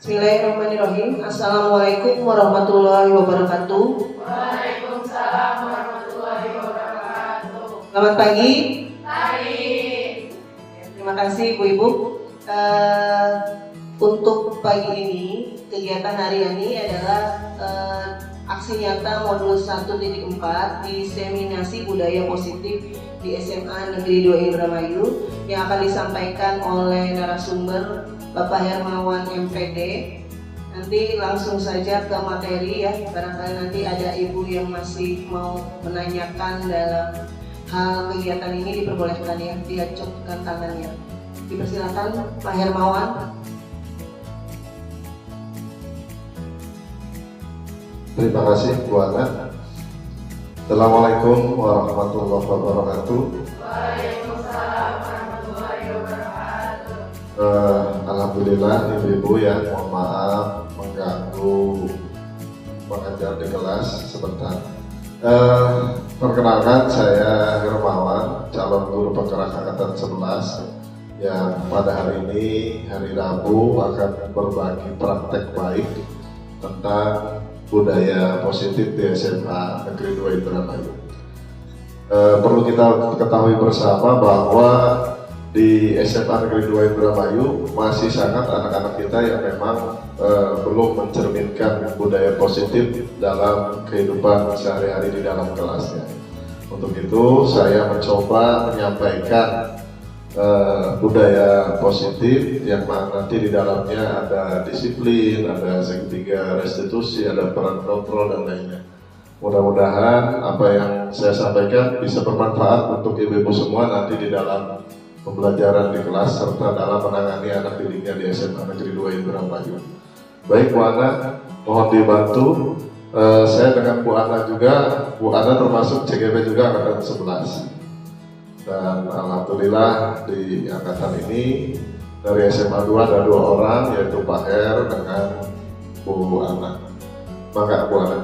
Bismillahirrahmanirrahim. Assalamualaikum warahmatullahi wabarakatuh. Waalaikumsalam warahmatullahi wabarakatuh. Selamat pagi. Pagi. Terima kasih Ibu-Ibu. Untuk pagi ini, kegiatan hari ini adalah aksi nyata modul 1.4 diseminasi budaya positif di SMA Negeri 2 Indramayu yang akan disampaikan oleh narasumber Bapak Hermawan MPD. Nanti langsung saja ke materi ya, barangkali nanti ada ibu yang masih mau menanyakan dalam hal kegiatan ini diperbolehkan ya, diacungkan tangannya. Dipersilakan Pak Hermawan. Terima kasih Bu Ana. Assalamualaikum warahmatullahi wabarakatuh. Waalaikumsalam warahmatullahi wabarakatuh. Alhamdulillah Ibu-Ibu ya, mohon maaf mengganggu pengajar di kelas sebentar. Perkenalkan, saya Hermawan, calon guru penggerak angkatan 11 yang pada hari ini, hari Rabu, akan berbagi praktek baik tentang budaya positif di SMA Negeri 2 Indramayu. Perlu kita ketahui bersama bahwa di SMA Negeri 2 Indramayu masih sangat anak-anak kita yang memang belum mencerminkan budaya positif dalam kehidupan sehari-hari di dalam kelasnya. Untuk itu saya mencoba menyampaikan budaya positif yang nanti di dalamnya ada disiplin, ada segitiga restitusi, ada peran kontrol dan lainnya. Mudah-mudahan apa yang saya sampaikan bisa bermanfaat untuk ibu-ibu semua nanti di dalam pembelajaran di kelas serta dalam menangani anak didiknya di SMA Negeri 2 Indramayu. Baik Bu Ana, mohon dibantu. Saya dengan Bu Ana juga, Bu Ana termasuk CGP juga angkatan 11. Dan alhamdulillah di angkatan ini dari SMA 2 ada 2 orang, yaitu Pak R dengan Bu Ana. Maka Bu Ana.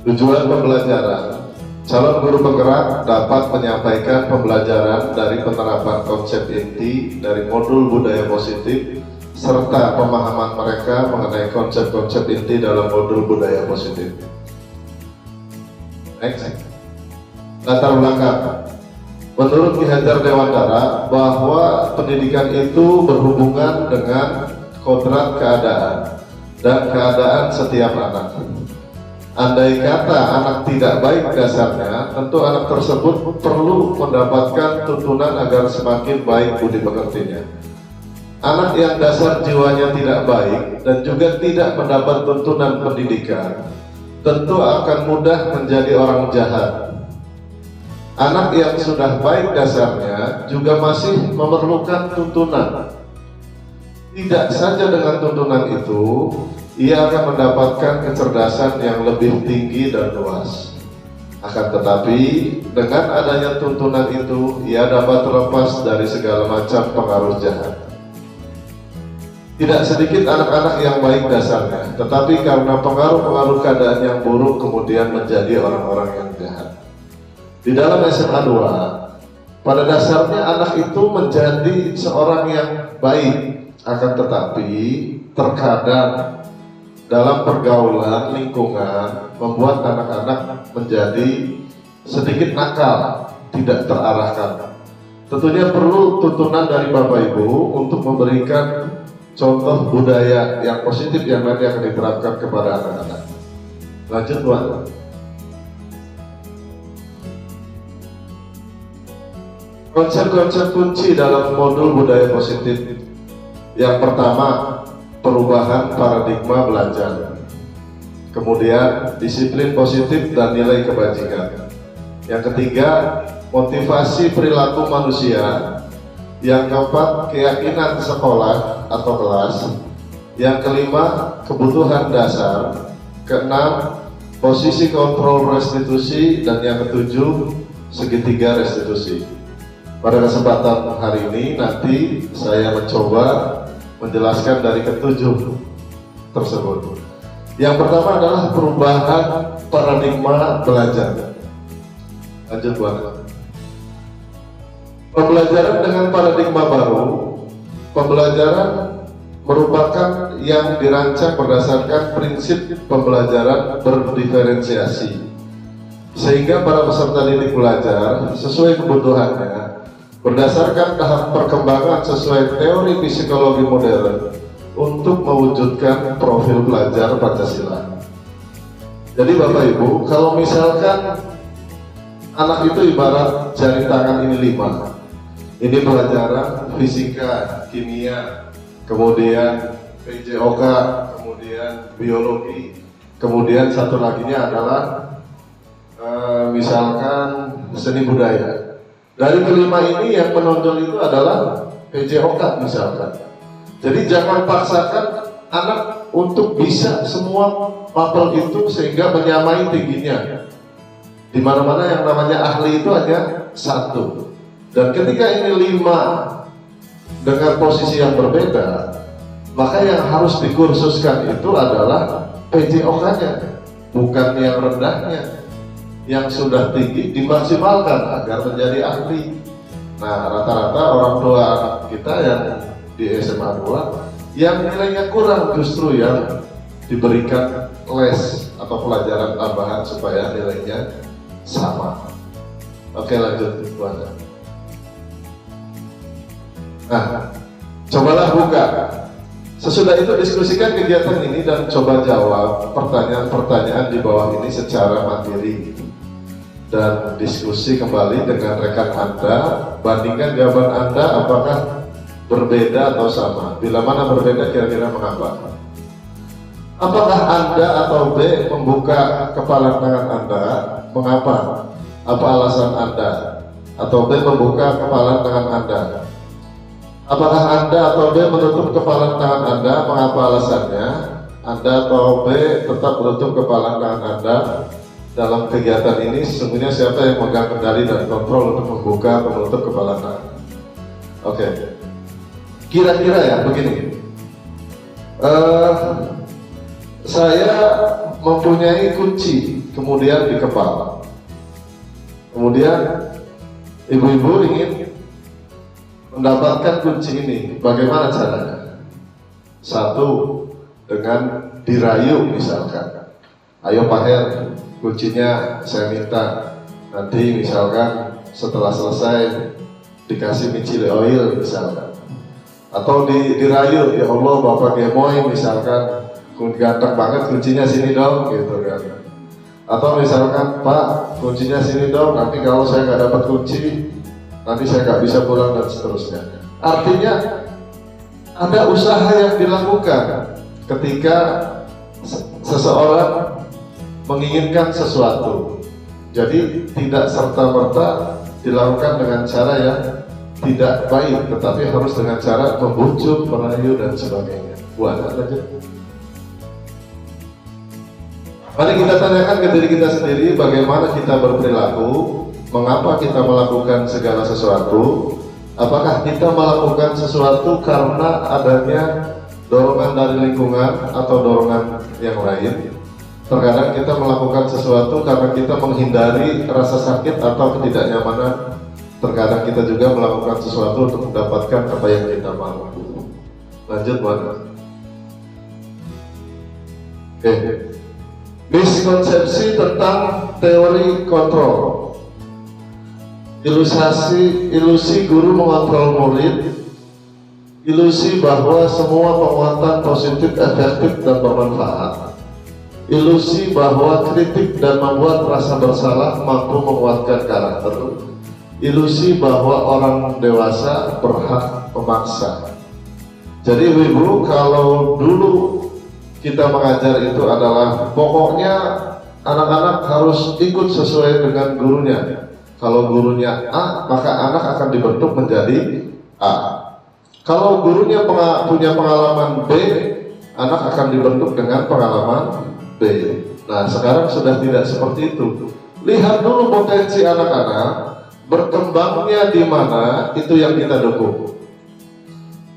Tujuan pembelajaran, calon guru penggerak dapat menyampaikan pembelajaran dari penerapan konsep inti dari modul budaya positif serta pemahaman mereka mengenai konsep-konsep inti dalam modul budaya positif. Next. Latar belakang. Menurut Ki Hajar Dewantara bahwa pendidikan itu berhubungan dengan kodrat keadaan dan keadaan setiap anak. Andai kata anak tidak baik dasarnya, tentu anak tersebut perlu mendapatkan tuntunan agar semakin baik budi pekertinya. Anak yang dasar jiwanya tidak baik dan juga tidak mendapat tuntunan pendidikan, tentu akan mudah menjadi orang jahat. Anak yang sudah baik dasarnya juga masih memerlukan tuntunan. Tidak saja dengan tuntunan itu, ia akan mendapatkan kecerdasan yang lebih tinggi dan luas. Akan tetapi, dengan adanya tuntunan itu, ia dapat terlepas dari segala macam pengaruh jahat. Tidak sedikit anak-anak yang baik dasarnya, tetapi karena pengaruh-pengaruh keadaan yang buruk kemudian menjadi orang-orang yang jahat. Di dalam SMA 2, pada dasarnya anak itu menjadi seorang yang baik, akan tetapi terkadang dalam pergaulan lingkungan membuat anak-anak menjadi sedikit nakal, tidak terarahkan. Tentunya perlu tuntunan dari Bapak Ibu untuk memberikan contoh budaya yang positif yang nanti akan diterapkan kepada anak-anak. Lanjut Bu. Konsep-konsep kunci dalam modul budaya positif. Yang pertama, perubahan paradigma belajar. Kemudian, disiplin positif dan nilai kebajikan. Yang ketiga, motivasi perilaku manusia. Yang keempat, keyakinan sekolah atau kelas. Yang kelima, kebutuhan dasar. Keenam, posisi kontrol restitusi. Dan yang ketujuh, segitiga restitusi. Pada kesempatan hari ini nanti saya mencoba menjelaskan dari ketujuh tersebut. Yang pertama adalah perubahan paradigma belajar. Lanjut Bu. Pembelajaran dengan paradigma baru pembelajaran merupakan yang dirancang berdasarkan prinsip pembelajaran berdiferensiasi, sehingga para peserta didik belajar sesuai kebutuhannya berdasarkan tahap perkembangan sesuai teori psikologi modern untuk mewujudkan profil pelajar Pancasila. Jadi Bapak Ibu, kalau misalkan anak itu ibarat jari tangan ini 5, ini pelajaran fisika, kimia, kemudian PJOK, kemudian biologi, kemudian satu laginya adalah misalkan seni budaya. Dari kelima ini yang menonjol itu adalah PJOK misalkan. Jadi jangan paksakan anak untuk bisa semua mapel itu sehingga menyamai tingginya. Di mana-mana yang namanya ahli itu hanya 1. Dan ketika ini 5 dengan posisi yang berbeda, maka yang harus dikursuskan itu adalah PJOK-nya, bukan yang rendahnya. Yang sudah tinggi dimaksimalkan agar menjadi ahli. Nah, rata-rata orang tua anak kita yang di SMA 2 yang nilainya kurang justru yang diberikan les atau pelajaran tambahan supaya nilainya sama. Oke, lanjut Bu Anda. Nah, cobalah buka. Sesudah itu diskusikan kegiatan ini dan coba jawab pertanyaan-pertanyaan di bawah ini secara mandiri. Dan diskusi kembali dengan rekan Anda, bandingkan jawaban Anda apakah berbeda atau sama. Bila mana berbeda, kira-kira mengapa? Apakah Anda atau B membuka kepala tangan Anda? Mengapa? Apa alasan Anda? Atau B membuka kepala tangan Anda? Apakah Anda atau B menutup kepala tangan Anda? Mengapa alasannya? Anda atau B tetap menutup kepala tangan Anda? Dalam kegiatan ini sesungguhnya siapa yang memegang kendali dan kontrol untuk membuka atau menutup kepala tangan? Oke. Kira-kira ya begini. Saya mempunyai kunci kemudian di kepala. Kemudian ibu-ibu ingin mendapatkan kunci ini. Bagaimana caranya? 1, dengan dirayu misalkan. Ayo Pak Her, kuncinya saya minta. Nanti misalkan setelah selesai dikasih micile oil misalkan. Atau dirayu, ya Allah Bapak Gemoy misalkan, ganteng banget kuncinya sini dong gitu kan. Atau misalkan Pak kuncinya sini dong, nanti kalau saya nggak dapat kunci nanti saya nggak bisa pulang dan seterusnya. Artinya ada usaha yang dilakukan ketika seseorang menginginkan sesuatu. Jadi tidak serta-merta dilakukan dengan cara yang tidak baik, tetapi harus dengan cara membujuk, merayu dan sebagainya. Buat aja. Mari kita tanyakan ke diri kita sendiri bagaimana kita berperilaku, mengapa kita melakukan segala sesuatu. Apakah kita melakukan sesuatu karena adanya dorongan dari lingkungan atau dorongan yang lain? Terkadang kita melakukan sesuatu karena kita menghindari rasa sakit atau ketidaknyamanan. Terkadang kita juga melakukan sesuatu untuk mendapatkan apa yang kita mau. Lanjut, mana? Oke. Miskonsepsi tentang teori kontrol. Ilusi guru mengontrol murid. Ilusi bahwa semua penguatan positif efektif dan bermanfaat. Ilusi bahwa kritik dan membuat rasa bersalah mampu menguatkan karakter. Ilusi bahwa orang dewasa berhak memaksa. Jadi ibu, kalau dulu kita mengajar itu adalah pokoknya anak-anak harus ikut sesuai dengan gurunya. Kalau gurunya A, maka anak akan dibentuk menjadi A. Kalau gurunya punya pengalaman B, anak akan dibentuk dengan pengalaman B. Nah, sekarang sudah tidak seperti itu. Lihat dulu potensi anak-anak, berkembangnya di mana, itu yang kita dukung.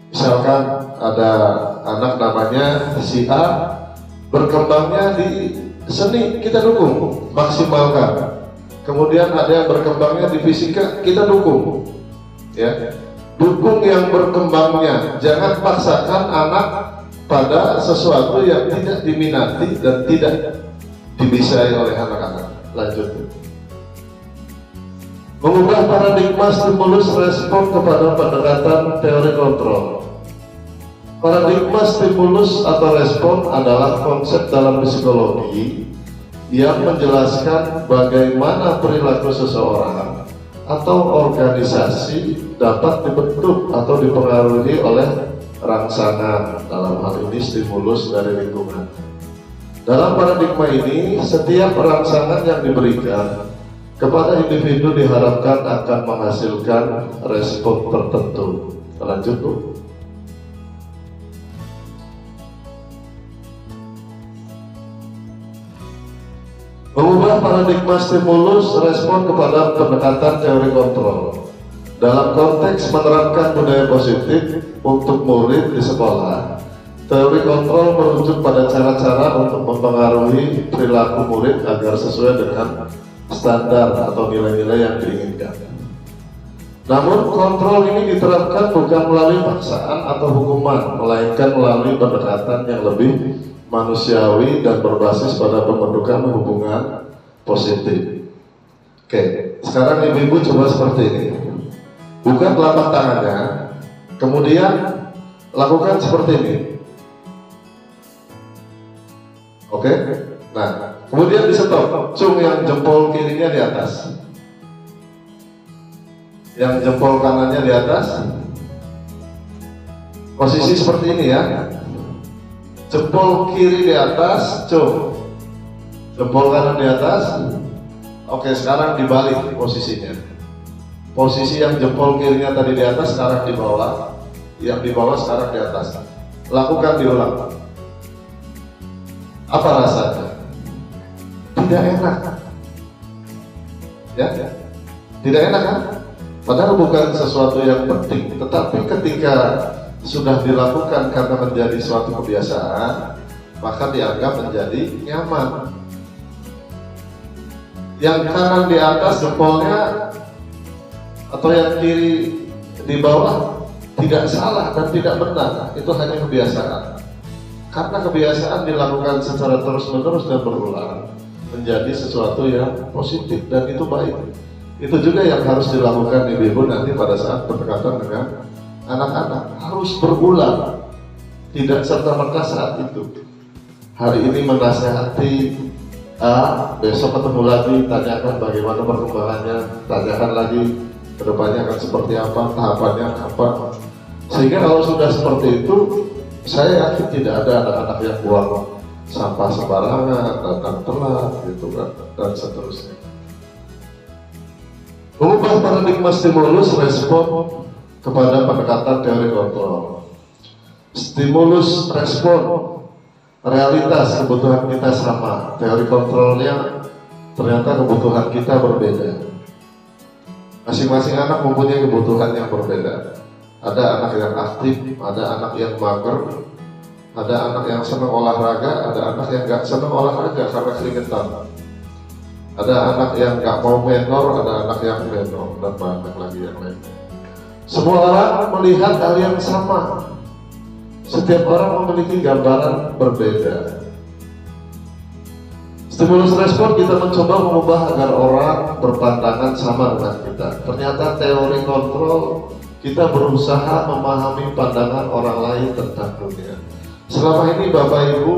Misalkan ada anak namanya si A, berkembangnya di seni, kita dukung, maksimalkan. Kemudian ada yang berkembangnya di fisika, kita dukung. Ya. dukung yang berkembangnya. Jangan paksakan anak pada sesuatu yang tidak diminati dan tidak dibisai oleh anak-anak. Lanjut. Mengubah paradigma stimulus respon kepada pendekatan teori kontrol. Paradigma stimulus atau respon adalah konsep dalam psikologi yang menjelaskan bagaimana perilaku seseorang atau organisasi dapat dibentuk atau dipengaruhi oleh rangsangan, dalam hal ini stimulus dari lingkungan. Dalam paradigma ini, setiap rangsangan yang diberikan kepada individu diharapkan akan menghasilkan respon tertentu. Lanjut, Bu. Mengubah paradigma stimulus respon kepada pendekatan teori kontrol. Dalam konteks menerapkan budaya positif untuk murid di sekolah, teori kontrol merujuk pada cara-cara untuk mempengaruhi perilaku murid agar sesuai dengan standar atau nilai-nilai yang diinginkan. Namun kontrol ini diterapkan bukan melalui paksaan atau hukuman, melainkan melalui pendekatan yang lebih manusiawi dan berbasis pada pembentukan hubungan positif. Oke, sekarang ibu-ibu coba seperti ini. Buka telapak tangannya, kemudian lakukan seperti ini. Oke, nah kemudian di stop, cung yang jempol kirinya di atas, yang jempol kanannya di atas. Posisi seperti ini ya, jempol kiri di atas, cung, jempol kanan di atas. Oke, sekarang dibalik posisinya. Posisi yang jempol kirinya tadi di atas, sekarang di bawah, yang di bawah sekarang di atas. Lakukan diulang. Apa rasanya? Tidak enak, ya? Tidak enak kan? Padahal bukan sesuatu yang penting, tetapi ketika sudah dilakukan karena menjadi suatu kebiasaan, maka dianggap menjadi nyaman. Yang kanan di atas jempolnya atau yang kiri di bawah tidak salah dan tidak benar, itu hanya kebiasaan. Karena kebiasaan dilakukan secara terus-menerus dan berulang menjadi sesuatu yang positif dan itu baik. Itu juga yang harus dilakukan ibu-ibu nanti pada saat berdekatan dengan anak-anak, harus berulang, tidak serta-merta saat itu. Hari ini menasehati A, besok ketemu lagi, tanyakan bagaimana perkembangannya, tanyakan lagi kedepannya akan seperti apa, tahapannya apa. Sehingga kalau sudah seperti itu, saya yakin tidak ada anak-anak yang buang sampah sembarangan, datang telat, gitu kan, dan seterusnya. Mengubah paradigma stimulus respon kepada pendekatan teori kontrol. Stimulus respon, realitas kebutuhan kita sama, teori kontrolnya ternyata kebutuhan kita berbeda. Masing-masing anak mempunyai kebutuhan yang berbeda. Ada anak yang aktif, ada anak yang mager, ada anak yang senang olahraga, ada anak yang nggak senang olahraga karena keringetan. Ada anak yang nggak mau menor, ada anak yang menor, dan banyak lagi yang lain. Semua orang melihat hal yang sama. Setiap orang memiliki gambaran berbeda. Stimulus respon kita mencoba mengubah agar orang berpandangan sama dengan kita. Ternyata teori kontrol kita berusaha memahami pandangan orang lain tentang dunia. Selama ini Bapak Ibu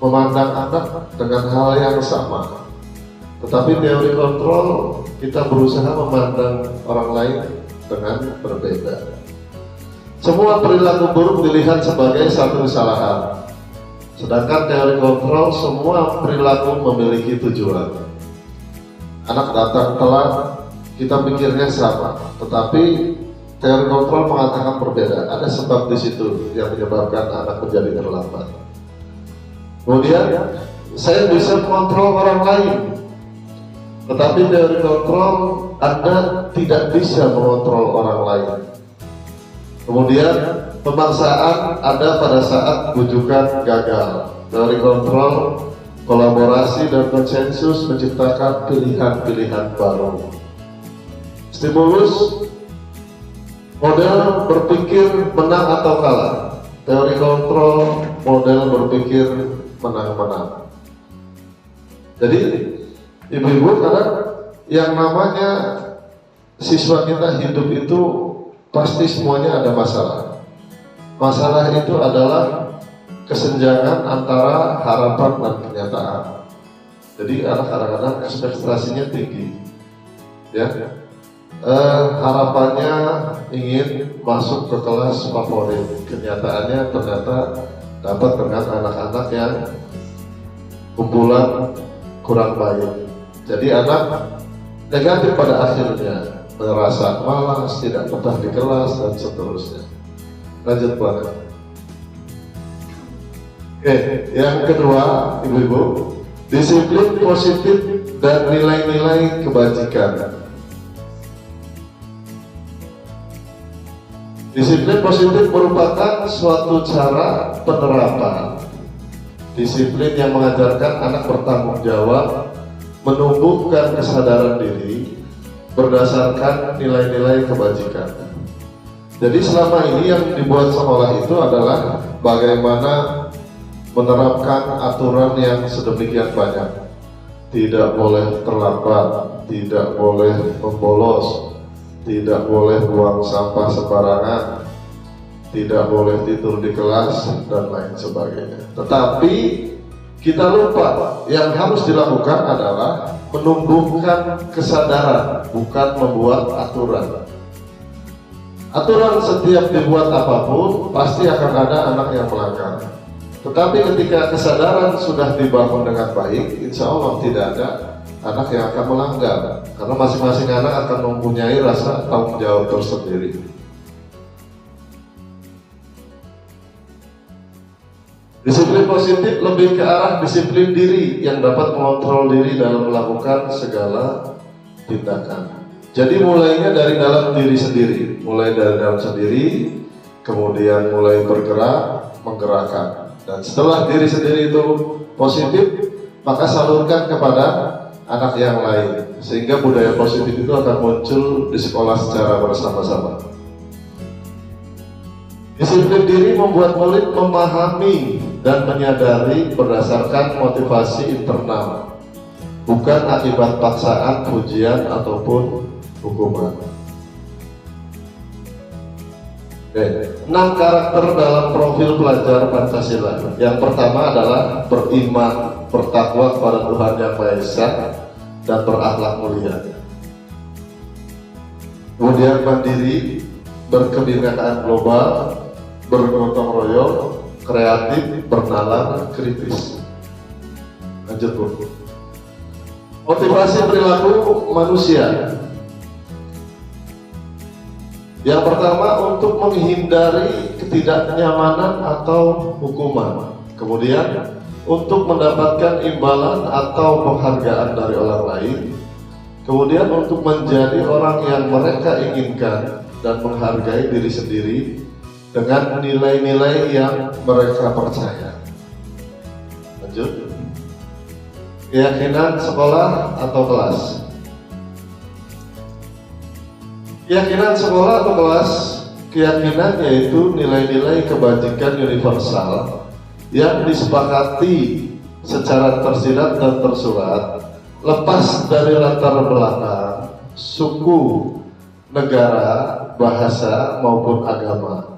memandang anak dengan hal yang sama. Tetapi teori kontrol kita berusaha memandang orang lain dengan berbeda. Semua perilaku buruk dilihat sebagai satu kesalahan. Sedangkan teori kontrol semua perilaku memiliki tujuan. Anak datang telat, kita pikirnya sama, tetapi teori kontrol mengatakan berbeda. Ada sebab di situ yang menyebabkan anak menjadi terlambat. Kemudian saya bisa mengontrol orang lain, tetapi teori kontrol Anda tidak bisa mengontrol orang lain. Kemudian pemaksaan ada pada saat bujukan gagal. Teori kontrol, kolaborasi dan konsensus menciptakan pilihan-pilihan baru. Stimulus Model berpikir menang atau kalah. Teori kontrol model berpikir menang-menang. Jadi ibu-ibu, karena yang namanya siswa kita hidup itu pasti semuanya ada masalah. Masalah itu adalah kesenjangan antara harapan dan kenyataan. Jadi anak kadang-kadang ekspektasinya tinggi, ya. Harapannya ingin masuk ke kelas favorit, kenyataannya ternyata dapat dengan anak-anak yang kumpulan kurang baik. Jadi anak negatif pada akhirnya, merasa malas, tidak betah di kelas dan seterusnya. Lanjut Pak. Oke, yang kedua, ibu-ibu, disiplin positif dan nilai-nilai kebajikan. Disiplin positif merupakan suatu cara penerapan disiplin yang mengajarkan anak bertanggung jawab, menumbuhkan kesadaran diri berdasarkan nilai-nilai kebajikan. Jadi selama ini yang dibuat sekolah itu adalah bagaimana menerapkan aturan yang sedemikian banyak. Tidak boleh terlambat, tidak boleh membolos, tidak boleh buang sampah sembarangan, tidak boleh tidur di kelas, dan lain sebagainya. Tetapi kita lupa yang harus dilakukan adalah menumbuhkan kesadaran, bukan membuat aturan. Aturan setiap dibuat apapun pasti akan ada anak yang melanggar. Tetapi ketika kesadaran sudah dibangun dengan baik, insya Allah tidak ada anak yang akan melanggar, karena masing-masing anak akan mempunyai rasa tanggung jawab tersendiri. Disiplin positif lebih ke arah disiplin diri yang dapat mengontrol diri dalam melakukan segala tindakan. Jadi mulainya dari dalam diri sendiri, mulai dari dalam sendiri, kemudian mulai bergerak, menggerakkan. Dan setelah diri sendiri itu positif, maka salurkan kepada anak yang lain, sehingga budaya positif itu akan muncul di sekolah secara bersama-sama. Disiplin diri membuat murid memahami dan menyadari berdasarkan motivasi internal, bukan akibat paksaan, pujian, ataupun hukuman. 6 karakter dalam profil pelajar Pancasila. Yang pertama adalah beriman, bertakwa kepada Tuhan Yang Maha Esa, dan berakhlak mulia. Kemudian mandiri, berkebinekaan global, bergotong royong, kreatif, bernalar, kritis. Lanjut Bu. Motivasi perilaku manusia. Yang pertama, untuk menghindari ketidaknyamanan atau hukuman. Kemudian untuk mendapatkan imbalan atau penghargaan dari orang lain. Kemudian untuk menjadi orang yang mereka inginkan dan menghargai diri sendiri dengan nilai-nilai yang mereka percaya. Lanjut. Keyakinan sekolah atau kelas. Keyakinan sekolah atau kelas, keyakinan yaitu nilai-nilai kebajikan universal yang disepakati secara tersirat dan tersurat, lepas dari latar belakang, suku, negara, bahasa, maupun agama.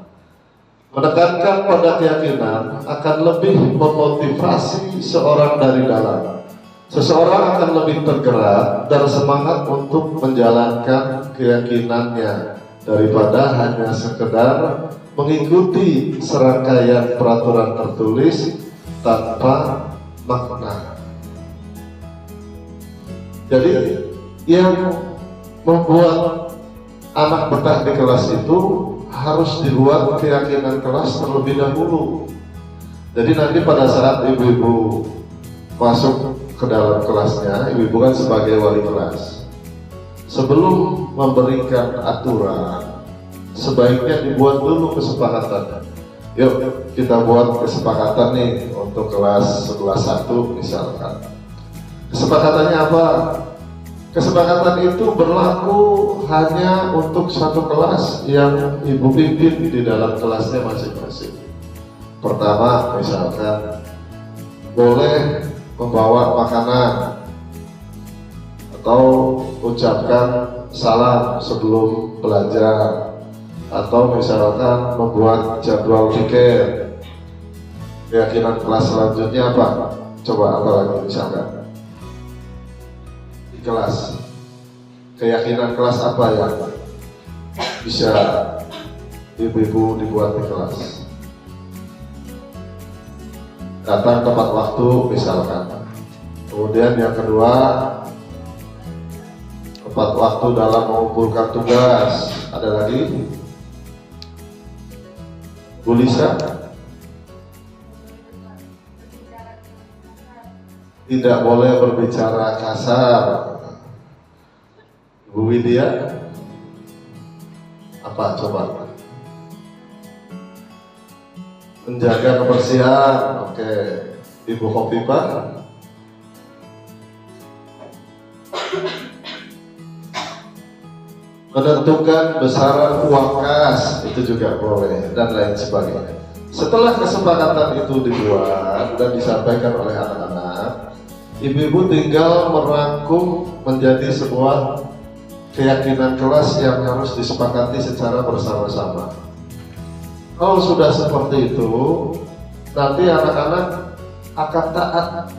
Menekankan pada keyakinan akan lebih memotivasi seorang dari dalam. Seseorang akan lebih tergerak dan semangat untuk menjalankan keyakinannya daripada hanya sekedar mengikuti serangkaian peraturan tertulis tanpa makna. Jadi yang membuat anak betah di kelas itu harus dibuat keyakinan kelas terlebih dahulu. Jadi nanti pada saat ibu-ibu masuk ke dalam kelasnya, ibu-ibu kan sebagai wali kelas, sebelum memberikan aturan, sebaiknya dibuat dulu kesepakatan. Yuk kita buat kesepakatan nih untuk kelas 11-1 misalkan. Kesepakatannya apa? Kesepakatan itu berlaku hanya untuk satu kelas yang ibu pimpin di dalam kelasnya masing-masing. Pertama, misalkan boleh membawa makanan atau ucapkan salam sebelum belajar, atau misalkan membuat jadwal pikir. Keyakinan kelas selanjutnya apa? Coba apa lagi misalkan? Di kelas, keyakinan kelas apa yang bisa ibu-ibu dibuat di kelas? Datang tepat waktu misalkan. Kemudian yang kedua, tepat waktu dalam mengumpulkan tugas. Ada lagi? Bu Lisa? Tidak boleh berbicara kasar. Bu Widya? Apa coba? Menjaga kebersihan. Oke. Ibu Khofifah? Menentukan besaran uang kas, itu juga boleh, dan lain sebagainya. Setelah kesepakatan itu dibuat dan disampaikan oleh anak-anak, ibu-ibu tinggal merangkum menjadi sebuah keyakinan kelas yang harus disepakati secara bersama-sama. Kalau sudah seperti itu, nanti anak-anak akan taat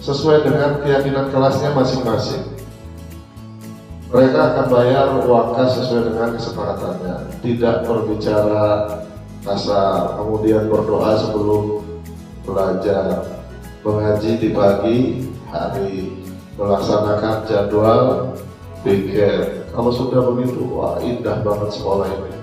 sesuai dengan keyakinan kelasnya masing-masing. Mereka akan bayar uang kas sesuai dengan kesepakatannya, tidak berbicara kasar, kemudian berdoa sebelum belajar, mengaji di pagi hari, melaksanakan jadwal pikir. Kalau sudah begitu, wah indah banget sekolah ini.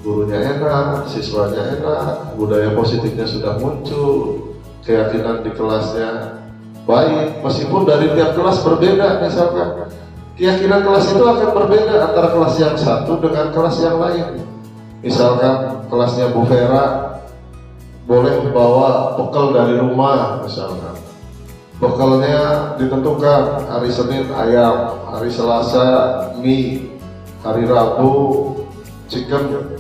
Gurunya enak, siswanya enak, budaya positifnya sudah muncul, keyakinan di kelasnya baik, meskipun dari tiap kelas berbeda. Misalkan keyakinan kelas itu akan berbeda antara kelas yang satu dengan kelas yang lain. Misalkan kelasnya Bu Vera boleh bawa bekal dari rumah, misalkan bekalnya ditentukan hari Senin ayam, hari Selasa mie, hari Rabu chicken,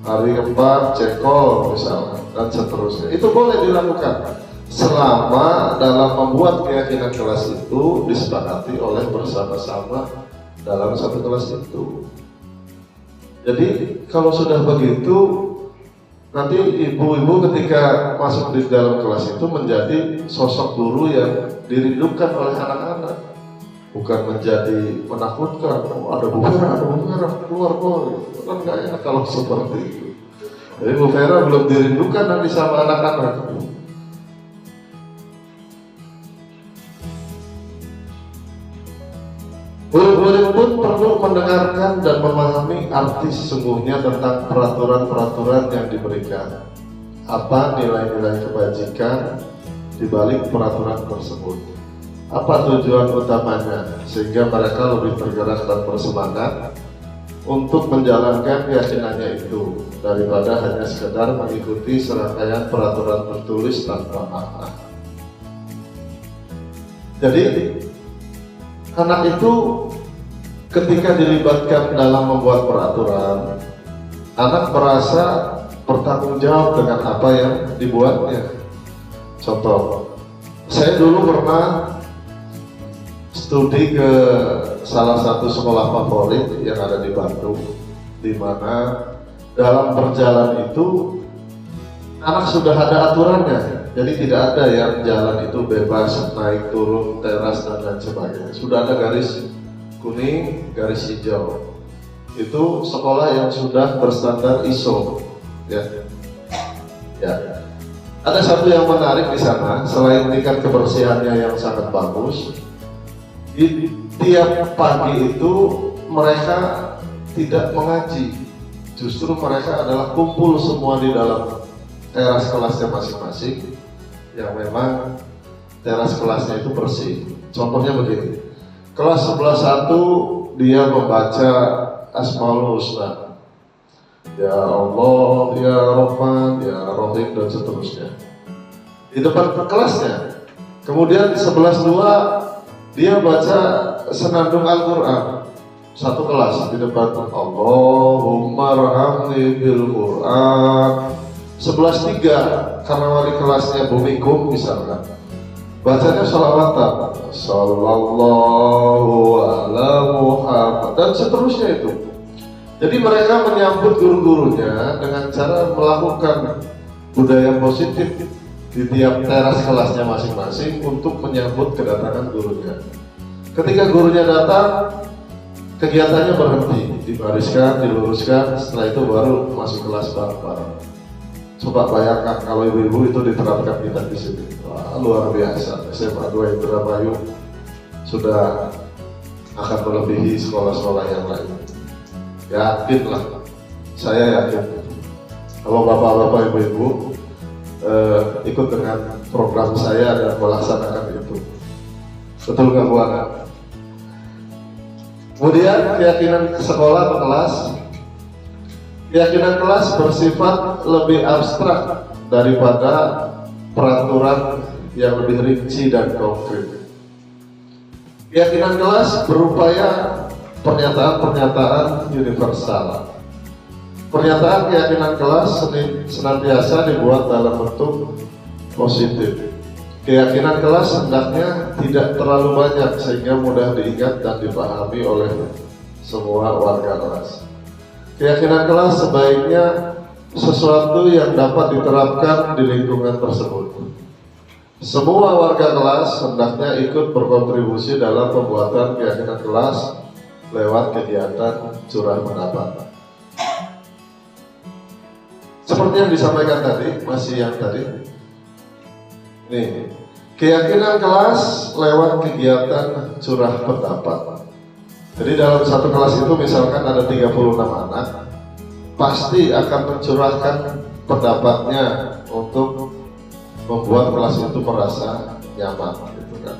hari keempat cekol misalkan, dan seterusnya. Itu boleh dilakukan selama dalam membuat keyakinan kelas itu disepakati oleh bersama-sama dalam satu kelas itu. Jadi kalau sudah begitu, nanti ibu-ibu ketika masuk di dalam kelas itu menjadi sosok guru yang dirindukan oleh anak-anak, bukan menjadi menakutkan. Oh, ada Bu Vera, keluar gitu. Kan nggak enak kalau seperti itu. Jadi Bu Vera belum dirindukan nanti sama anak-anak. Murid-murid pun perlu mendengarkan dan memahami arti sesungguhnya tentang peraturan-peraturan yang diberikan. Apa nilai-nilai kebajikan di balik peraturan tersebut? Apa tujuan utamanya? Sehingga mereka lebih tergerak dan bersemangat untuk menjalankan keyakinannya itu, daripada hanya sekedar mengikuti serangkaian peraturan tertulis tanpa makna. Jadi anak itu ketika dilibatkan dalam membuat peraturan, anak merasa bertanggung jawab dengan apa yang dibuatnya. Contoh, saya dulu pernah studi ke salah satu sekolah favorit yang ada di Bandung, di mana dalam berjalan itu anak sudah ada aturannya. Jadi tidak ada yang jalan itu bebas, naik turun teras dan lain sebagainya. Sudah ada garis kuning, garis hijau. Itu sekolah yang sudah berstandar ISO. Ya. Ada satu yang menarik di sana, selain tingkat kebersihannya yang sangat bagus, di tiap pagi itu mereka tidak mengaji. Justru mereka adalah kumpul semua di dalam teras kelasnya masing-masing, yang memang teras kelasnya itu bersih. Contohnya begini, kelas 11-1 dia membaca Asmaul Husna, Ya Allah, Ya Rahman, Ya Rahim, dan seterusnya di depan kelasnya. Kemudian 11-2 dia baca senandung Al-Quran satu kelas di depan, Allahumma rahamni bil Quran 11.3, karena wali kelasnya Bumikum misalkan, bacanya sholawatan sallallahu ala Muhammad dan seterusnya itu. Jadi mereka menyambut guru-gurunya dengan cara melakukan budaya positif di tiap teras kelasnya masing-masing untuk menyambut kedatangan gurunya. Ketika gurunya datang, kegiatannya berhenti, dibariskan, diluruskan, setelah itu baru masuk kelas bareng-bareng. Coba bayangkan kalau ibu-ibu itu diterapkan kita di sini. Wah, luar biasa. SMA 2 Indramayu sudah akan melebihi sekolah-sekolah yang lain. Yakinlah, saya yakin. Kalau bapak-bapak, ibu-ibu ikut dengan program saya dan melaksanakan itu, betul nggak Bu Ana? Kemudian keyakinan sekolah atau kelas. Keyakinan kelas bersifat lebih abstrak daripada peraturan yang lebih rinci dan konkret. Keyakinan kelas berupaya pernyataan-pernyataan universal. Pernyataan keyakinan kelas senantiasa dibuat dalam bentuk positif. Keyakinan kelas hendaknya tidak terlalu banyak sehingga mudah diingat dan dipahami oleh semua warga kelas. Keyakinan kelas sebaiknya sesuatu yang dapat diterapkan di lingkungan tersebut. Semua warga kelas hendaknya ikut berkontribusi dalam pembuatan keyakinan kelas lewat kegiatan curah pendapat. Seperti yang disampaikan tadi, masih yang tadi. Nih, keyakinan kelas lewat kegiatan curah pendapat. Jadi dalam satu kelas itu misalkan ada 36 anak, pasti akan mencurahkan pendapatnya untuk membuat kelas itu merasa nyaman, gitu kan.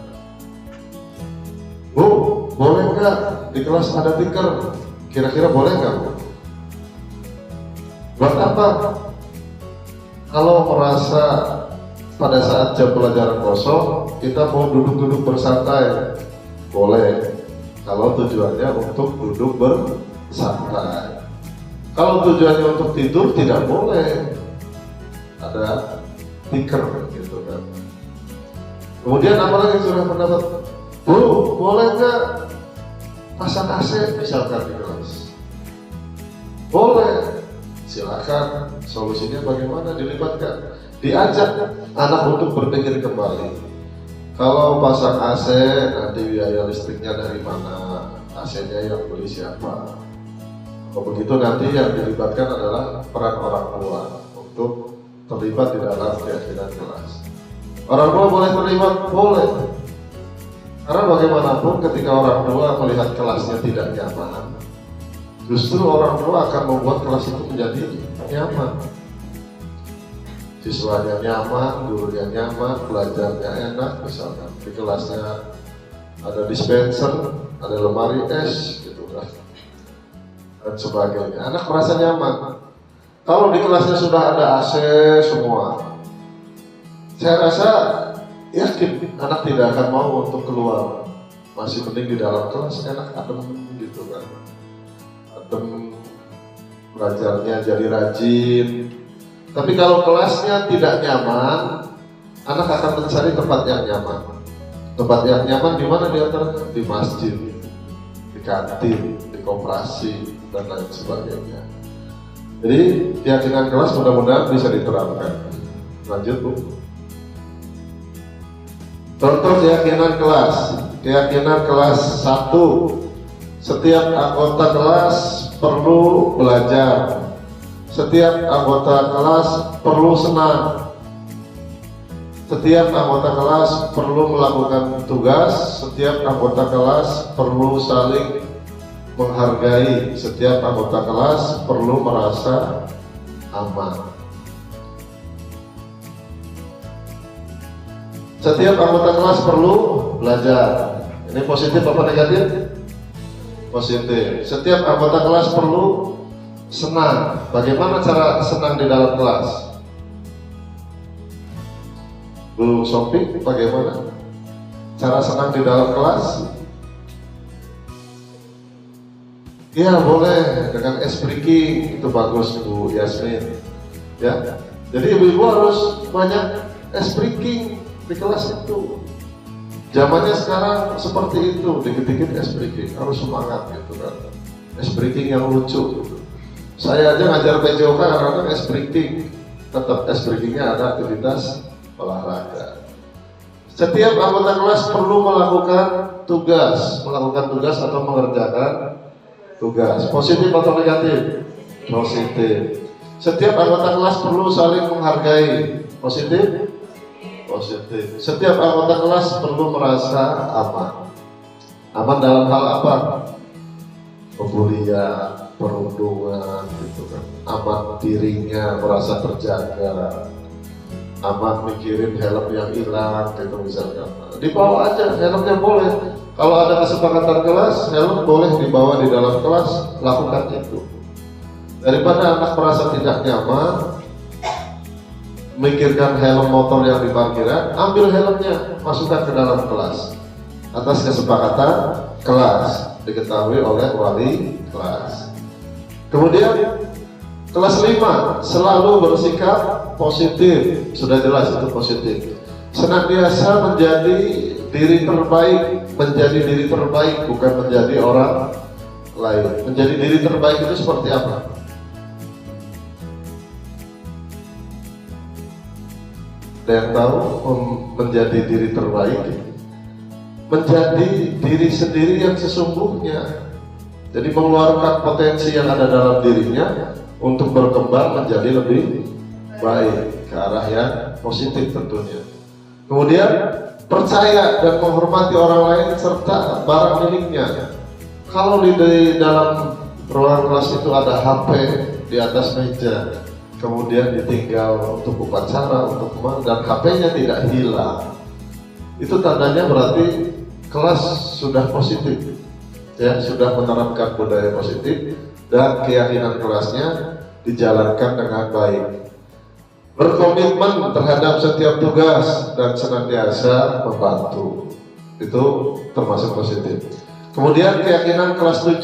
Bu, boleh nggak di kelas ada tinker? Kira-kira boleh nggak, Bu? Buat apa? Kalau merasa pada saat jam pelajaran kosong kita mau duduk-duduk bersantai, boleh. Kalau tujuannya untuk duduk bersantai. Kalau tujuannya untuk tidur tidak boleh. Ada tinker gitu kan. Kemudian apalagi curah pendapat? Bu, boleh nggak pasang AC misalkan di kelas? Boleh. Silakan. Solusinya bagaimana? Dilibatkan. Diajak anak untuk berpikir kembali. Kalau pasang AC, nanti biaya listriknya dari mana? AC-nya yang beli siapa? Kalau begitu nanti yang dilibatkan adalah peran orang tua untuk terlibat di dalam keyakinan kelas. Orang tua boleh terlibat? Boleh. Karena bagaimanapun ketika orang tua melihat kelasnya tidak nyaman, justru orang tua akan membuat kelas itu menjadi nyaman. Siswanya nyaman, gurunya nyaman, belajarnya enak, misalkan di kelasnya ada dispenser, ada lemari es, gitu kan, dan sebagainya. Anak merasa nyaman. Kalau di kelasnya sudah ada AC semua, saya rasa yakin anak tidak akan mau untuk keluar. Masih penting di dalam kelas enak, adem, gitu kan, adem, belajarnya jadi rajin. Tapi kalau kelasnya tidak nyaman, anak akan mencari tempat yang nyaman. Tempat yang nyaman di mana di antaranya? Di masjid, di kantin, di koperasi, dan lain sebagainya. Jadi keyakinan kelas mudah-mudahan bisa diterapkan. Lanjut, Bu. Contoh keyakinan kelas. Keyakinan kelas 1. Setiap anggota kelas perlu belajar. Setiap anggota kelas perlu senang. Setiap anggota kelas perlu melakukan tugas. Setiap anggota kelas perlu saling menghargai. Setiap anggota kelas perlu merasa aman. Setiap anggota kelas perlu belajar. Ini positif apa negatif? Positif. Setiap anggota kelas perlu senang. Bagaimana cara senang di dalam kelas? Bu Sophie, bagaimana? cara senang di dalam kelas? Ya boleh, dengan ice breaking itu bagus Bu Yasmin. Ya, jadi ibu-ibu harus banyak ice breaking di kelas itu. Zamannya sekarang seperti itu, dikit-dikit ice breaking, harus semangat gitu kan. Ice breaking yang lucu gitu. Saya aja ngajar PJOK kadang-kadang ice breaking, tetap ice breakingnya ada aktivitas olahraga. Setiap anggota kelas perlu melakukan tugas atau mengerjakan tugas. Positif atau negatif? Positif. Setiap anggota kelas perlu saling menghargai. Positif? Positif. Setiap anggota kelas perlu merasa aman. Aman dalam hal apa? Pembulian, perundungan, gitu kan. Aman dirinya, merasa terjaga. Aman mikirin helm yang hilang, gitu misalkan. Dibawa aja, helmnya boleh. Kalau ada kesepakatan kelas, helm boleh dibawa di dalam kelas, lakukan itu. Daripada anak merasa tidak nyaman, memikirkan helm motor yang di parkiran, ambil helmnya, masukkan ke dalam kelas. Atas kesepakatan kelas, diketahui oleh wali kelas. Kemudian kelas 5, selalu bersikap positif. Sudah jelas itu positif. Senantiasa menjadi diri terbaik, bukan menjadi orang lain. Menjadi diri terbaik itu seperti apa? Ada yang tahu menjadi diri terbaik? Menjadi diri sendiri yang sesungguhnya. Jadi mengeluarkan potensi yang ada dalam dirinya untuk berkembang menjadi lebih baik ke arah yang positif tentunya. Kemudian percaya dan menghormati orang lain serta barang miliknya. Kalau di dalam ruang kelas itu ada HP di atas meja, kemudian ditinggal untuk upacara, untuk kemana, dan HP-nya tidak hilang, itu tandanya berarti kelas sudah positif, ya, sudah menerapkan budaya positif dan keyakinan kelasnya dijalankan dengan baik. Berkomitmen terhadap setiap tugas dan senantiasa membantu, itu termasuk positif. Kemudian keyakinan kelas 7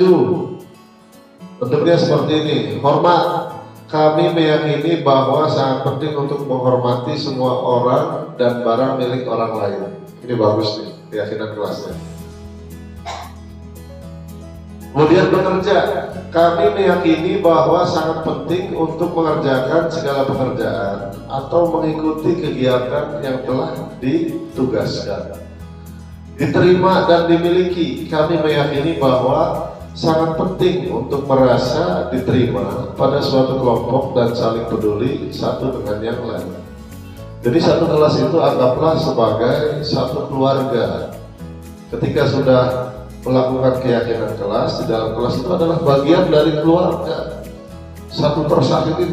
bentuknya seperti ini. Hormat. Kami meyakini bahwa sangat penting untuk menghormati semua orang dan barang milik orang lain. Ini bagus nih keyakinan kelasnya. Kemudian bekerja. Kami meyakini bahwa sangat penting untuk mengerjakan segala pekerjaan atau mengikuti kegiatan yang telah ditugaskan. Diterima dan dimiliki. Kami meyakini bahwa sangat penting untuk merasa diterima pada suatu kelompok dan saling peduli satu dengan yang lain. Jadi satu kelas itu anggaplah sebagai satu keluarga. Ketika sudah melakukan keyakinan kelas, di dalam kelas itu adalah bagian dari keluarga. Satu tersakiti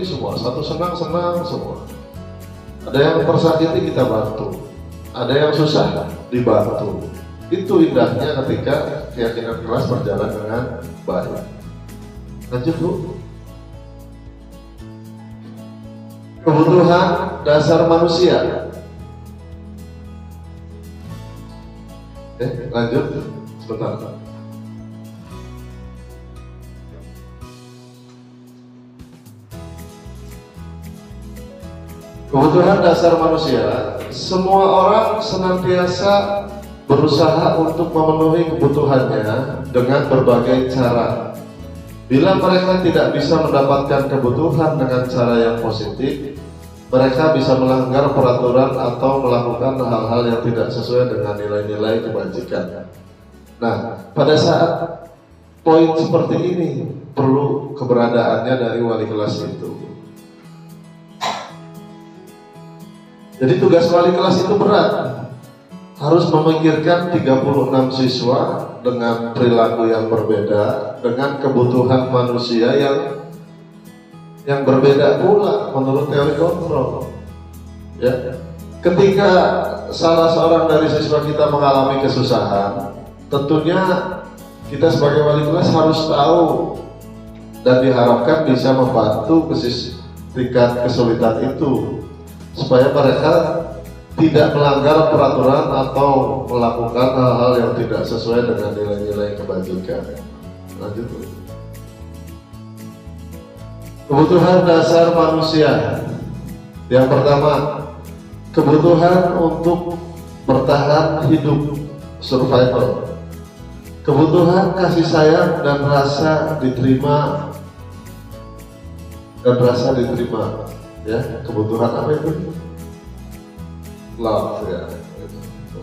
semua, satu senang semua. Ada yang tersakiti kita bantu, ada yang susah dibantu. Itu indahnya ketika keyakinan kelas berjalan dengan baik. Lanjut Bu. Kebutuhan dasar manusia. Lanjut sebentar. Kebutuhan dasar manusia. Semua orang senantiasa berusaha untuk memenuhi kebutuhannya dengan berbagai cara. Bila mereka tidak bisa mendapatkan kebutuhan dengan cara yang positif, mereka bisa melanggar peraturan atau melakukan hal-hal yang tidak sesuai dengan nilai-nilai kebajikan. Nah, pada saat poin seperti ini perlu keberadaannya dari wali kelas itu. Jadi tugas wali kelas itu berat. Harus memikirkan 36 siswa dengan perilaku yang berbeda, dengan kebutuhan manusia yang berbeda pula menurut teori kontrol. Ya, ketika salah seorang dari siswa kita mengalami kesusahan, tentunya kita sebagai wali kelas harus tahu dan diharapkan bisa membantu tingkat kesulitan itu supaya mereka tidak melanggar peraturan atau melakukan hal-hal yang tidak sesuai dengan nilai-nilai kebajikan. Lanjut. Kebutuhan dasar manusia. Yang pertama, kebutuhan untuk bertahan hidup, survival. Kebutuhan kasih sayang dan rasa diterima ya. Kebutuhan apa itu? Love ya.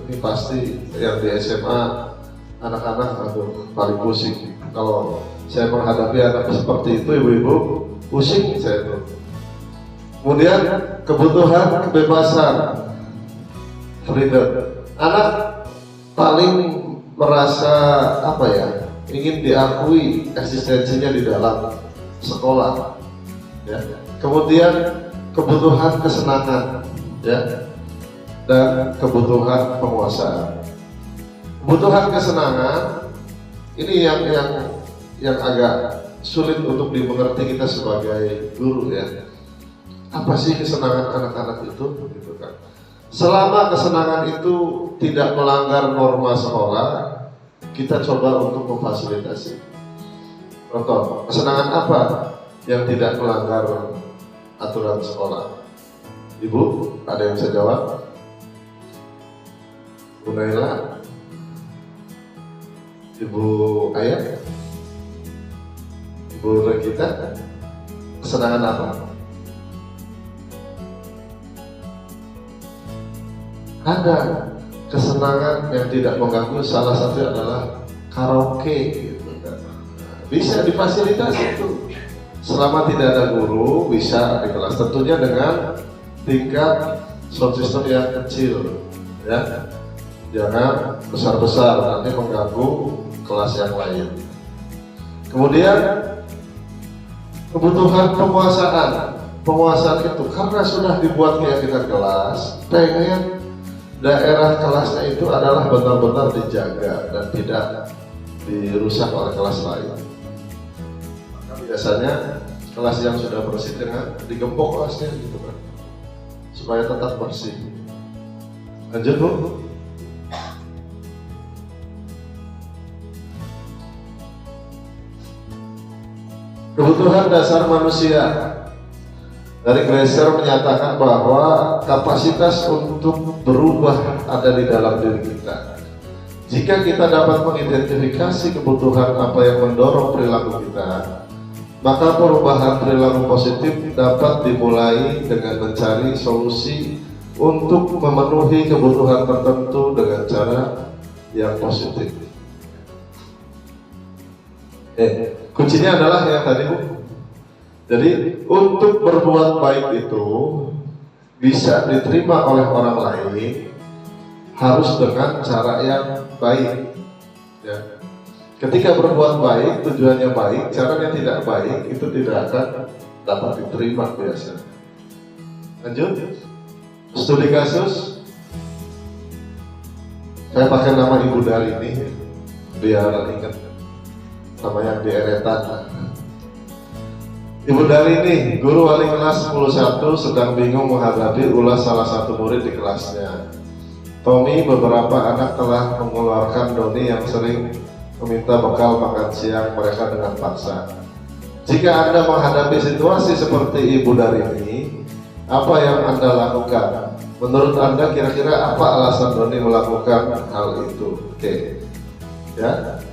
Ini pasti yang di SMA anak-anak paling pusing. Kalau saya menghadapi anak seperti itu, ibu-ibu pusing saya tuh. Kemudian kebutuhan kebebasan, freedom. Anak paling merasa apa ya, ingin diakui eksistensinya di dalam sekolah ya. Kemudian kebutuhan kesenangan ya, dan kebutuhan penguasaan. Kebutuhan kesenangan ini yang agak sulit untuk dimengerti kita sebagai guru ya. Apa sih kesenangan anak-anak itu gitu kan. Selama kesenangan itu tidak melanggar norma sekolah, kita coba untuk memfasilitasi. Contoh, kesenangan apa yang tidak melanggar aturan sekolah? Ibu, ada yang bisa jawab? Bu Naila, Ibu Ayah, Ibu Regita, kesenangan apa? Ada kesenangan yang tidak mengganggu, salah satu adalah karaoke gitu kan. Bisa difasilitasi itu. Selama tidak ada guru, bisa di kelas, tentunya dengan tingkat sound system yang kecil ya. Jangan besar-besar, nanti mengganggu kelas yang lain. Kemudian kebutuhan penguasaan itu karena sudah dibuat keyakinan kelas, pengen daerah kelasnya itu adalah benar-benar dijaga dan tidak dirusak oleh kelas lain. Maka biasanya kelas yang sudah bersih dengan digembok kelasnya gitu kan, supaya tetap bersih. Lanjut Bu. Kebutuhan dasar manusia. Dari Glaser menyatakan bahwa kapasitas untuk berubah ada di dalam diri kita. Jika kita dapat mengidentifikasi kebutuhan apa yang mendorong perilaku kita, maka perubahan perilaku positif dapat dimulai dengan mencari solusi untuk memenuhi kebutuhan tertentu dengan cara yang positif. Kuncinya adalah yang tadi Bu. Jadi untuk berbuat baik itu bisa diterima oleh orang lain harus dengan cara yang baik ya. Ketika berbuat baik, tujuannya baik, caranya tidak baik, itu tidak akan dapat diterima biasanya. Lanjut. Studi kasus. Saya pakai nama Ibu Dari ini biar ingat nama yang dieretan. Ibu Dari ini, guru wali kelas 11 sedang bingung menghadapi ulas salah satu murid di kelasnya. Tommy, beberapa anak telah mengeluarkan doni yang sering meminta bekal makan siang mereka dengan paksa. Jika Anda menghadapi situasi seperti Ibu Dari ini, apa yang Anda lakukan? Menurut Anda kira-kira apa alasan doni melakukan hal itu? Oke. Ya.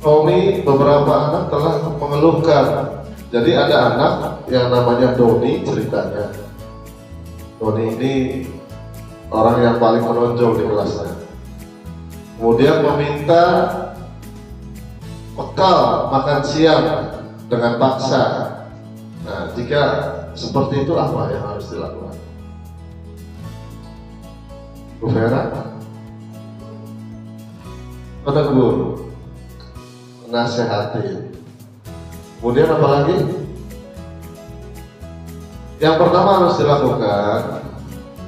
Tommy, beberapa anak telah mengeluhkan. Jadi ada anak yang namanya Doni ceritanya. Doni ini orang yang paling menonjol di kelasnya. Kemudian meminta bekal makan siang dengan paksa. Nah, jika seperti itu apa yang harus dilakukan? Bu Vera? Menegur, nasehatin. Kemudian apa lagi? Yang pertama harus dilakukan.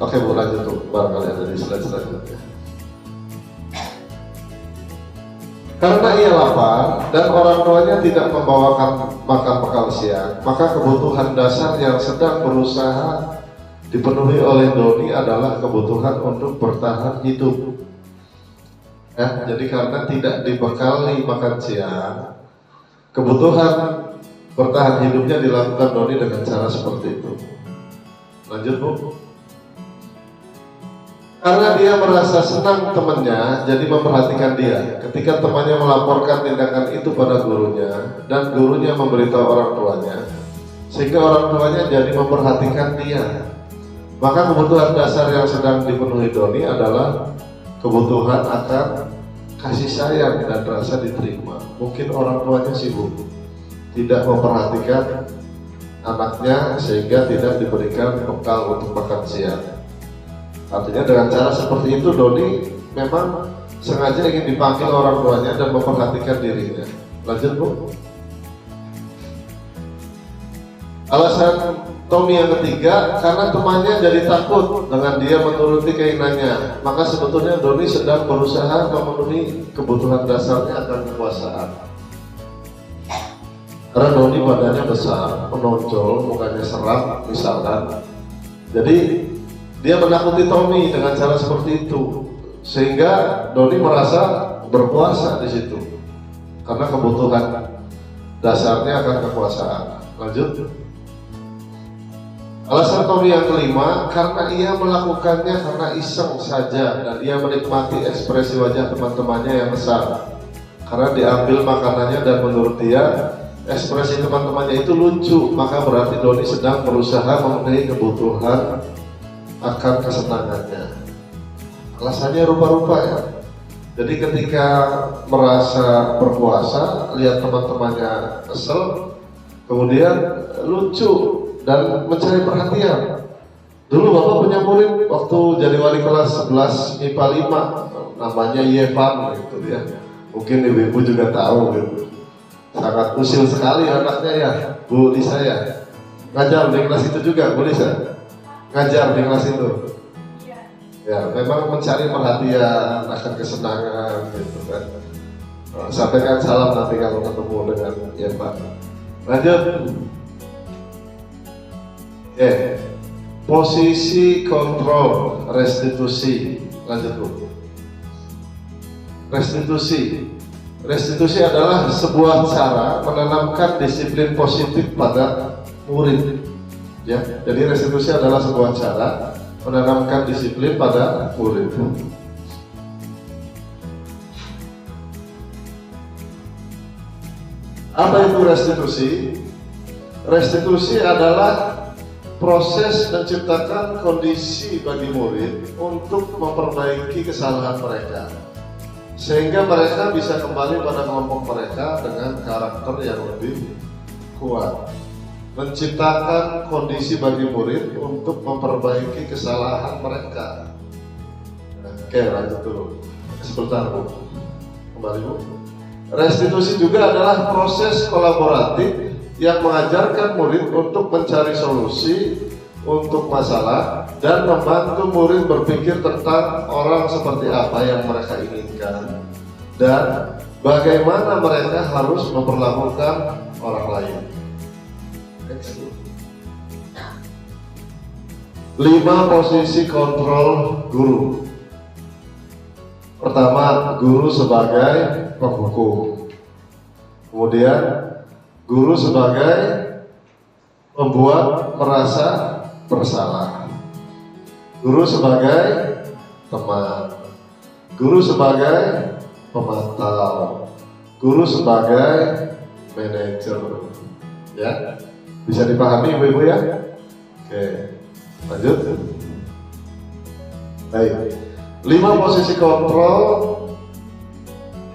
Oke Bu, lanjut tuh, barangkali ada di slide selanjutnya. Karena ia lapar dan orang tuanya tidak membawakan makan bekal siang, maka kebutuhan dasar yang sedang berusaha dipenuhi oleh Doni adalah kebutuhan untuk bertahan hidup. Ya, jadi karena tidak dibekali makan siang, kebutuhan bertahan hidupnya dilakukan Doni dengan cara seperti itu. Lanjut Bu. Karena dia merasa senang temannya, jadi memperhatikan dia. Ketika temannya melaporkan tindakan itu pada gurunya, dan gurunya memberitahu orang tuanya, sehingga orang tuanya jadi memperhatikan dia. Maka kebutuhan dasar yang sedang dipenuhi Doni adalah kebutuhan akan kasih sayang dan rasa diterima. Mungkin orang tuanya sibuk, tidak memperhatikan anaknya sehingga tidak diberikan bekal untuk makan siang. Artinya dengan cara seperti itu Doni memang sengaja ingin dipanggil orang tuanya dan memperhatikan dirinya. Lanjut Bu. Alasan Tommy yang ketiga, karena temannya jadi takut dengan dia menuruti keinginannya. Maka sebetulnya Doni sedang berusaha memenuhi kebutuhan dasarnya akan kekuasaan. Karena Doni badannya besar, menonjol, mukanya seram misalkan. Jadi dia menakuti Tommy dengan cara seperti itu, sehingga Doni merasa berkuasa di situ. Karena kebutuhan dasarnya akan kekuasaan. Lanjut. Alasan Tommy yang kelima, karena ia melakukannya karena iseng saja dan ia menikmati ekspresi wajah teman-temannya yang besar. Karena diambil makanannya dan menurut dia ekspresi teman-temannya itu lucu, maka berarti Doni sedang berusaha memenuhi kebutuhan akan kesenangannya. Alasannya rupa-rupa ya. Jadi ketika merasa berkuasa, lihat teman-temannya kesel, kemudian lucu dan mencari perhatian. Dulu Bapak punya murid waktu jadi wali kelas 11 IPA 5, namanya Yevan gitu ya. Mungkin ibu-ibu juga tahu gitu. Sangat usil sekali anaknya ya, Bu Lisa ya. Ngajar di kelas itu juga, Bu Lisa? Ngajar di kelas itu? Ya, memang mencari perhatian, akan kesenangan gitu kan. Sampaikan salam nanti kalau ketemu dengan Yevan. Lanjut. Posisi kontrol restitusi. Lanjut Bu. Restitusi adalah sebuah cara menanamkan disiplin positif pada murid. Ya, jadi restitusi adalah sebuah cara menanamkan disiplin pada murid. Apa itu restitusi? Restitusi adalah proses menciptakan kondisi bagi murid untuk memperbaiki kesalahan mereka, sehingga mereka bisa kembali pada kelompok mereka dengan karakter yang lebih kuat. Menciptakan kondisi bagi murid untuk memperbaiki kesalahan mereka. Oke, lanjut dulu. Sebentar Bu. Kembali Bu. Restitusi juga adalah proses kolaboratif yang mengajarkan murid untuk mencari solusi untuk masalah dan membantu murid berpikir tentang orang seperti apa yang mereka inginkan dan bagaimana mereka harus memperlakukan orang lain. 5 posisi kontrol guru. Pertama, guru sebagai penghukum. Kemudian guru sebagai pembuat merasa bersalah. Guru sebagai teman. Guru sebagai pemantau. Guru sebagai manajer. Ya, bisa dipahami ibu-ibu ya? Oke, lanjut. Baik. 5 posisi kontrol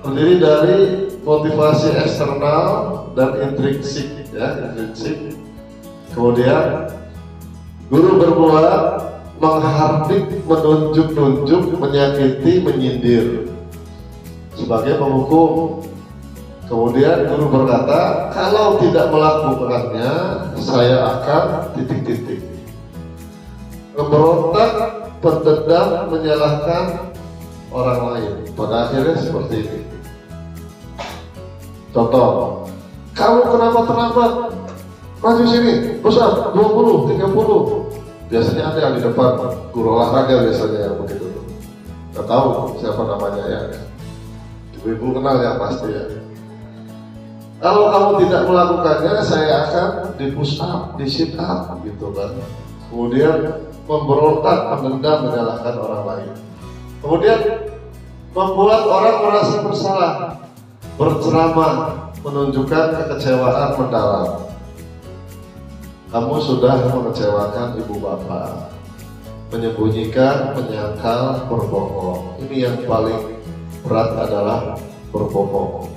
terdiri dari motivasi eksternal dan intrinsik ya, intrinsik. Kemudian guru berbuat menghardik, menunjuk-nunjuk, menyakiti, menyindir sebagai penghukum. Kemudian guru berkata, kalau tidak melakukannya saya akan titik-titik. Memberontak, berdendam, menyalahkan orang lain. Pada akhirnya seperti ini. Contoh, kamu kenapa terlambat? Maju sini, besar, 20, 30. Biasanya ada yang di depan, guru olahraga biasanya yang begitu. Nggak tahu siapa namanya ya. Ibu-ibu kenal ya pasti ya. Kalau kamu tidak melakukannya, saya akan di push up, di sit up gitu kan. Kemudian memberontak, menendam, menyalahkan orang lain. Kemudian membuat orang merasa bersalah, berceramah, menunjukkan kekecewaan mendalam. Kamu sudah mengecewakan ibu bapak, menyembunyikan, menyangkal, berbohong. Ini yang paling berat adalah berbohong.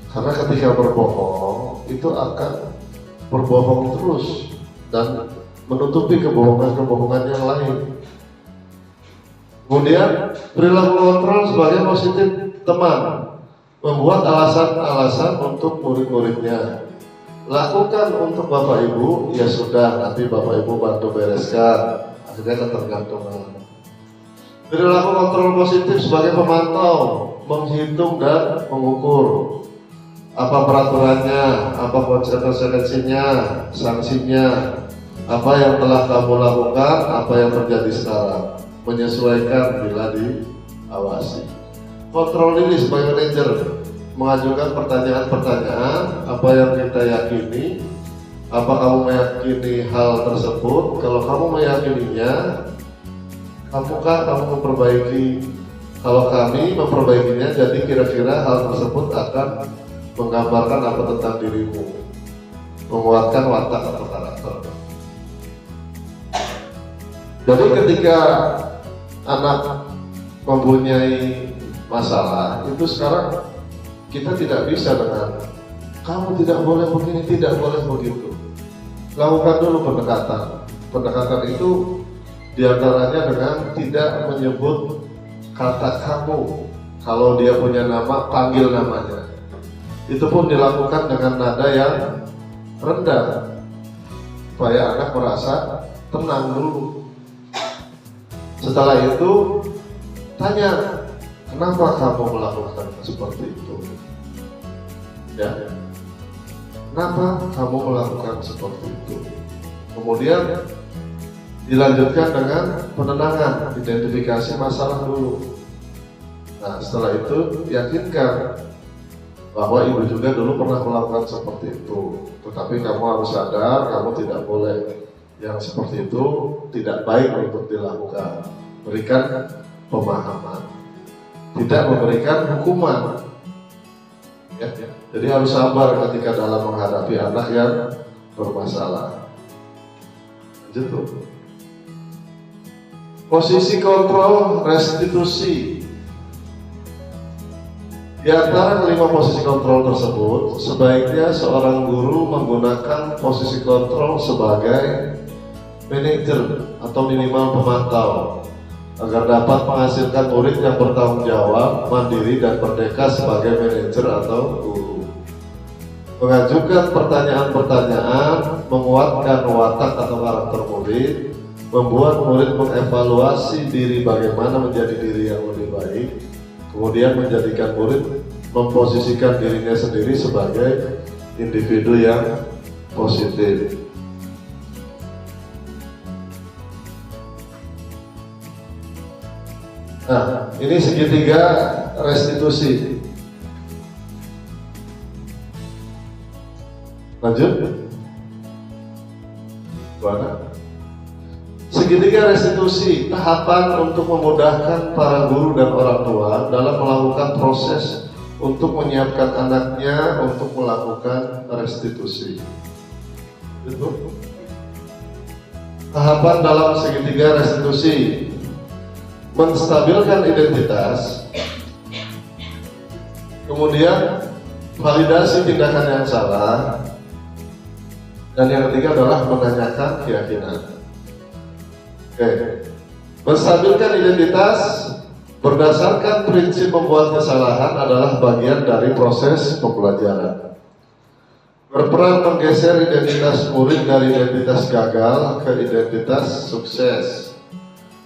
Karena ketika berbohong, itu akan berbohong terus dan menutupi kebohongan-kebohongan yang lain. Kemudian perilaku kontrol sebagai positif teman, membuat alasan-alasan untuk murid-muridnya. Lakukan untuk bapak ibu, ya sudah, nanti bapak ibu bantu bereskan. Akhirnya ketergantungan. Perilaku kontrol positif sebagai pemantau, menghitung dan mengukur. Apa peraturannya, apa konsekuensinya, sanksinya, apa yang telah kamu lakukan, apa yang terjadi sekarang. Menyesuaikan bila diawasi. Kontrol diri sebagai manajer, mengajukan pertanyaan-pertanyaan, apa yang kita yakini, apa kamu meyakini hal tersebut. Kalau kamu meyakininya, apakah kamu memperbaiki? Kalau kami memperbaikinya, jadi kira-kira hal tersebut akan menggambarkan apa tentang dirimu, menguatkan watak atau karakter. Jadi ketika anak mempunyai masalah, itu sekarang kita tidak bisa dengan kamu tidak boleh begini, tidak boleh begitu. Lakukan dulu pendekatan. Pendekatan itu diantaranya dengan tidak menyebut kata kamu. Kalau dia punya nama, panggil namanya. Itu pun dilakukan dengan nada yang rendah, supaya anak merasa tenang dulu. Setelah itu tanya, kenapa kamu melakukan seperti itu? Ya, kenapa kamu melakukan seperti itu? Kemudian dilanjutkan dengan penenangan, identifikasi masalah dulu. Nah, setelah itu yakinkan bahwa ibu juga dulu pernah melakukan seperti itu, tetapi kamu harus sadar kamu tidak boleh. Yang seperti itu tidak baik untuk dilakukan. Berikan pemahaman, tidak memberikan hukuman. Ya. Jadi harus sabar ketika dalam menghadapi anak yang bermasalah. Lanjut. Posisi kontrol restitusi. Di antara kelima posisi kontrol tersebut, sebaiknya seorang guru menggunakan posisi kontrol sebagai manajer atau minimal pemantau agar dapat menghasilkan murid yang bertanggung jawab, mandiri dan merdeka sebagai manajer atau guru. Mengajukan pertanyaan-pertanyaan, menguatkan watak atau karakter murid, membuat murid mengevaluasi diri bagaimana menjadi diri yang lebih baik, kemudian menjadikan murid memposisikan dirinya sendiri sebagai individu yang positif. Nah, ini segitiga restitusi. Lanjut. Mana? Segitiga restitusi, tahapan untuk memudahkan para guru dan orang tua dalam melakukan proses untuk menyiapkan anaknya untuk melakukan restitusi. Itu. Tahapan dalam segitiga restitusi: menstabilkan identitas, kemudian validasi tindakan yang salah, dan yang ketiga adalah menanyakan keyakinan. Oke. Menstabilkan identitas berdasarkan prinsip membuat kesalahan adalah bagian dari proses pembelajaran. Berperan menggeser identitas murid dari identitas gagal ke identitas sukses.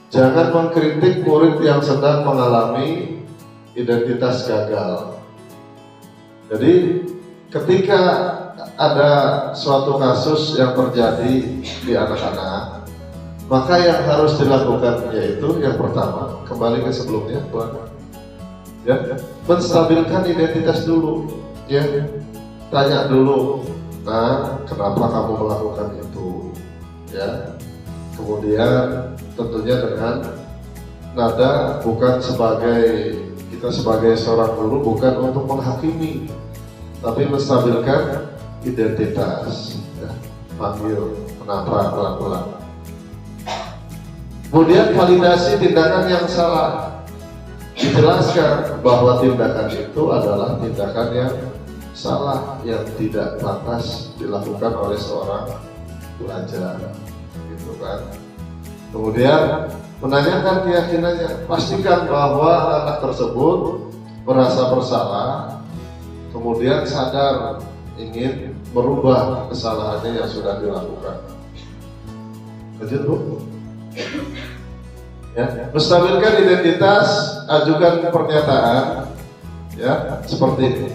Jangan mengkritik murid yang sedang mengalami identitas gagal. Jadi ketika ada suatu kasus yang terjadi di anak-anak, Maka yang harus dilakukan yaitu yang pertama, kembali ke sebelumnya, ya, menstabilkan identitas dulu, ya, tanya dulu, nah, kenapa kamu melakukan itu, ya, kemudian tentunya dengan nada bukan sebagai kita sebagai seorang guru bukan untuk menghakimi, tapi menstabilkan identitas, ya, panggil, kenapa, pelan-pelan. Kemudian validasi tindakan yang salah, dijelaskan bahwa tindakan itu adalah tindakan yang salah, yang tidak pantas dilakukan oleh seorang pelajar, gitu kan. Kemudian menanyakan keyakinannya, pastikan bahwa anak tersebut merasa bersalah, kemudian sadar ingin merubah kesalahannya yang sudah dilakukan. Lanjut, Bu. Ya, menstabilkan identitas, ajukan pernyataan, ya, seperti ini.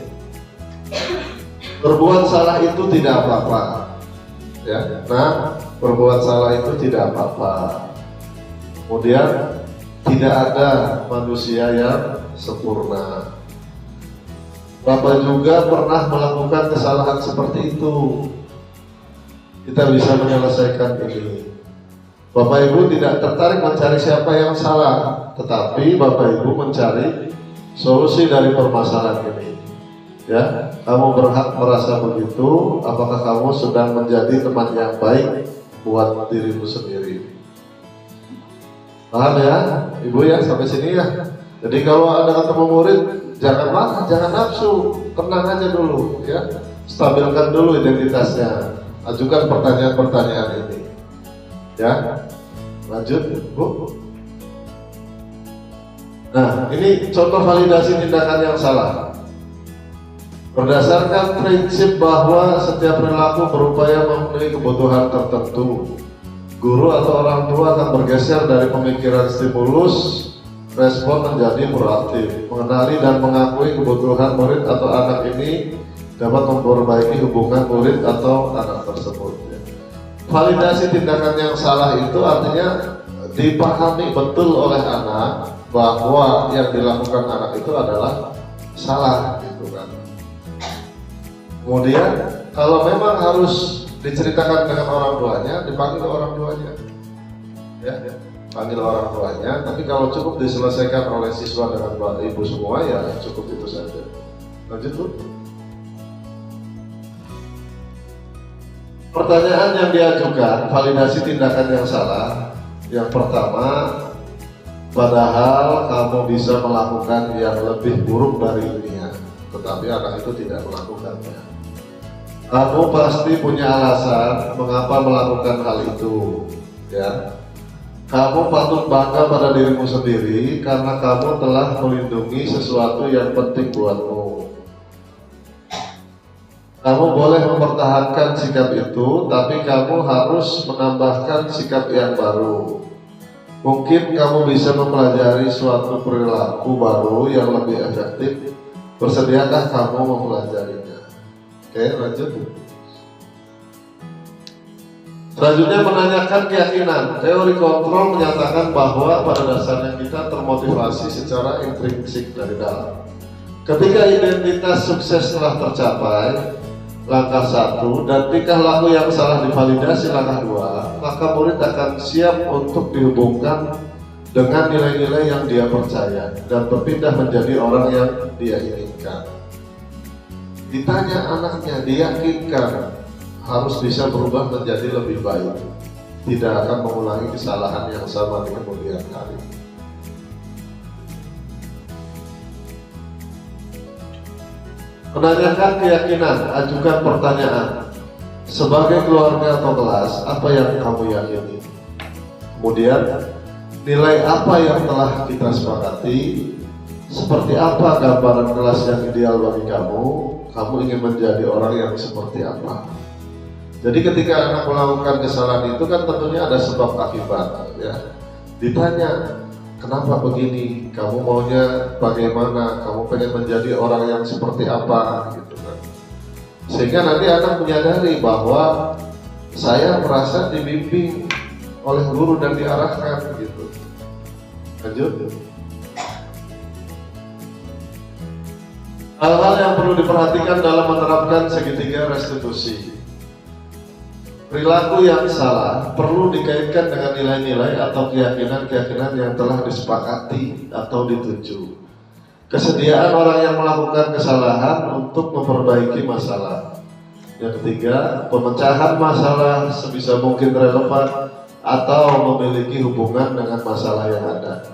Berbuat salah itu tidak apa-apa, ya. Nah, berbuat salah itu tidak apa-apa. Kemudian tidak ada manusia yang sempurna. Bapak juga pernah melakukan kesalahan seperti itu. Kita bisa menyelesaikan ini. Bapak Ibu tidak tertarik mencari siapa yang salah, tetapi Bapak Ibu mencari solusi dari permasalahan ini. Ya, kamu berhak merasa begitu. Apakah kamu sedang menjadi teman yang baik buat dirimu sendiri? Paham ya, Ibu ya, sampai sini ya. Jadi kalau ada ketemu murid, jangan marah, jangan nafsu, tenang aja dulu, ya. Stabilkan dulu identitasnya. Ajukan pertanyaan-pertanyaan ini. Ya, lanjut, Bu. Nah, ini contoh validasi tindakan yang salah. Berdasarkan prinsip bahwa setiap perilaku berupaya memenuhi kebutuhan tertentu, guru atau orang tua akan bergeser dari pemikiran stimulus respon menjadi proaktif, mengenali dan mengakui kebutuhan murid atau anak ini dapat memperbaiki hubungan murid atau anak tersebut. Validasi tindakan yang salah itu artinya dipahami betul oleh anak bahwa yang dilakukan anak itu adalah salah, gitu kan. Kemudian kalau memang harus diceritakan dengan orang tuanya, dipanggil orang tuanya, ya, panggil orang tuanya. Tapi kalau cukup diselesaikan oleh siswa dengan bapak ibu semua, ya cukup itu saja. Lanjut, Bu. Pertanyaan yang diajukan, validasi tindakan yang salah. Yang pertama, padahal kamu bisa melakukan yang lebih buruk dari ini, ya, tetapi anak itu tidak melakukannya. Kamu pasti punya alasan mengapa melakukan hal itu, ya. Kamu patut bangga pada dirimu sendiri karena kamu telah melindungi sesuatu yang penting buatmu. Kamu boleh mempertahankan sikap itu, tapi kamu harus menambahkan sikap yang baru. Mungkin kamu bisa mempelajari suatu perilaku baru yang lebih efektif. Bersediakah kamu mempelajarinya? Oke, lanjut. Selanjutnya menanyakan keyakinan. Teori kontrol menyatakan bahwa pada dasarnya kita termotivasi secara intrinsik dari dalam. Ketika identitas sukses telah tercapai, langkah 1, dan tingkah laku yang salah divalidasi langkah 2, maka murid akan siap untuk dihubungkan dengan nilai-nilai yang dia percaya dan berpindah menjadi orang yang dia inginkan. Ditanya anaknya, diyakinkan harus bisa berubah menjadi lebih baik, tidak akan mengulangi kesalahan yang sama di kemudian hari. Menanyakan keyakinan, ajukan pertanyaan. Sebagai keluarga atau kelas, apa yang kamu yakini? Kemudian, nilai apa yang telah kita sepakati? Seperti apa gambaran kelas yang ideal bagi kamu? Kamu ingin menjadi orang yang seperti apa? Jadi ketika anak melakukan kesalahan itu kan tentunya ada sebab akibat, ya. Ditanya, kenapa begini? Kamu maunya bagaimana? Kamu pengen menjadi orang yang seperti apa? Gitu kan. Sehingga nanti anak menyadari bahwa saya merasa dibimbing oleh guru dan diarahkan gitu. Lanjut. Hal-hal yang perlu diperhatikan dalam menerapkan segitiga restitusi. Perilaku yang salah perlu dikaitkan dengan nilai-nilai atau keyakinan-keyakinan yang telah disepakati atau dituju. Kesediaan orang yang melakukan kesalahan untuk memperbaiki masalah. Yang ketiga, pemecahan masalah sebisa mungkin relevan atau memiliki hubungan dengan masalah yang ada.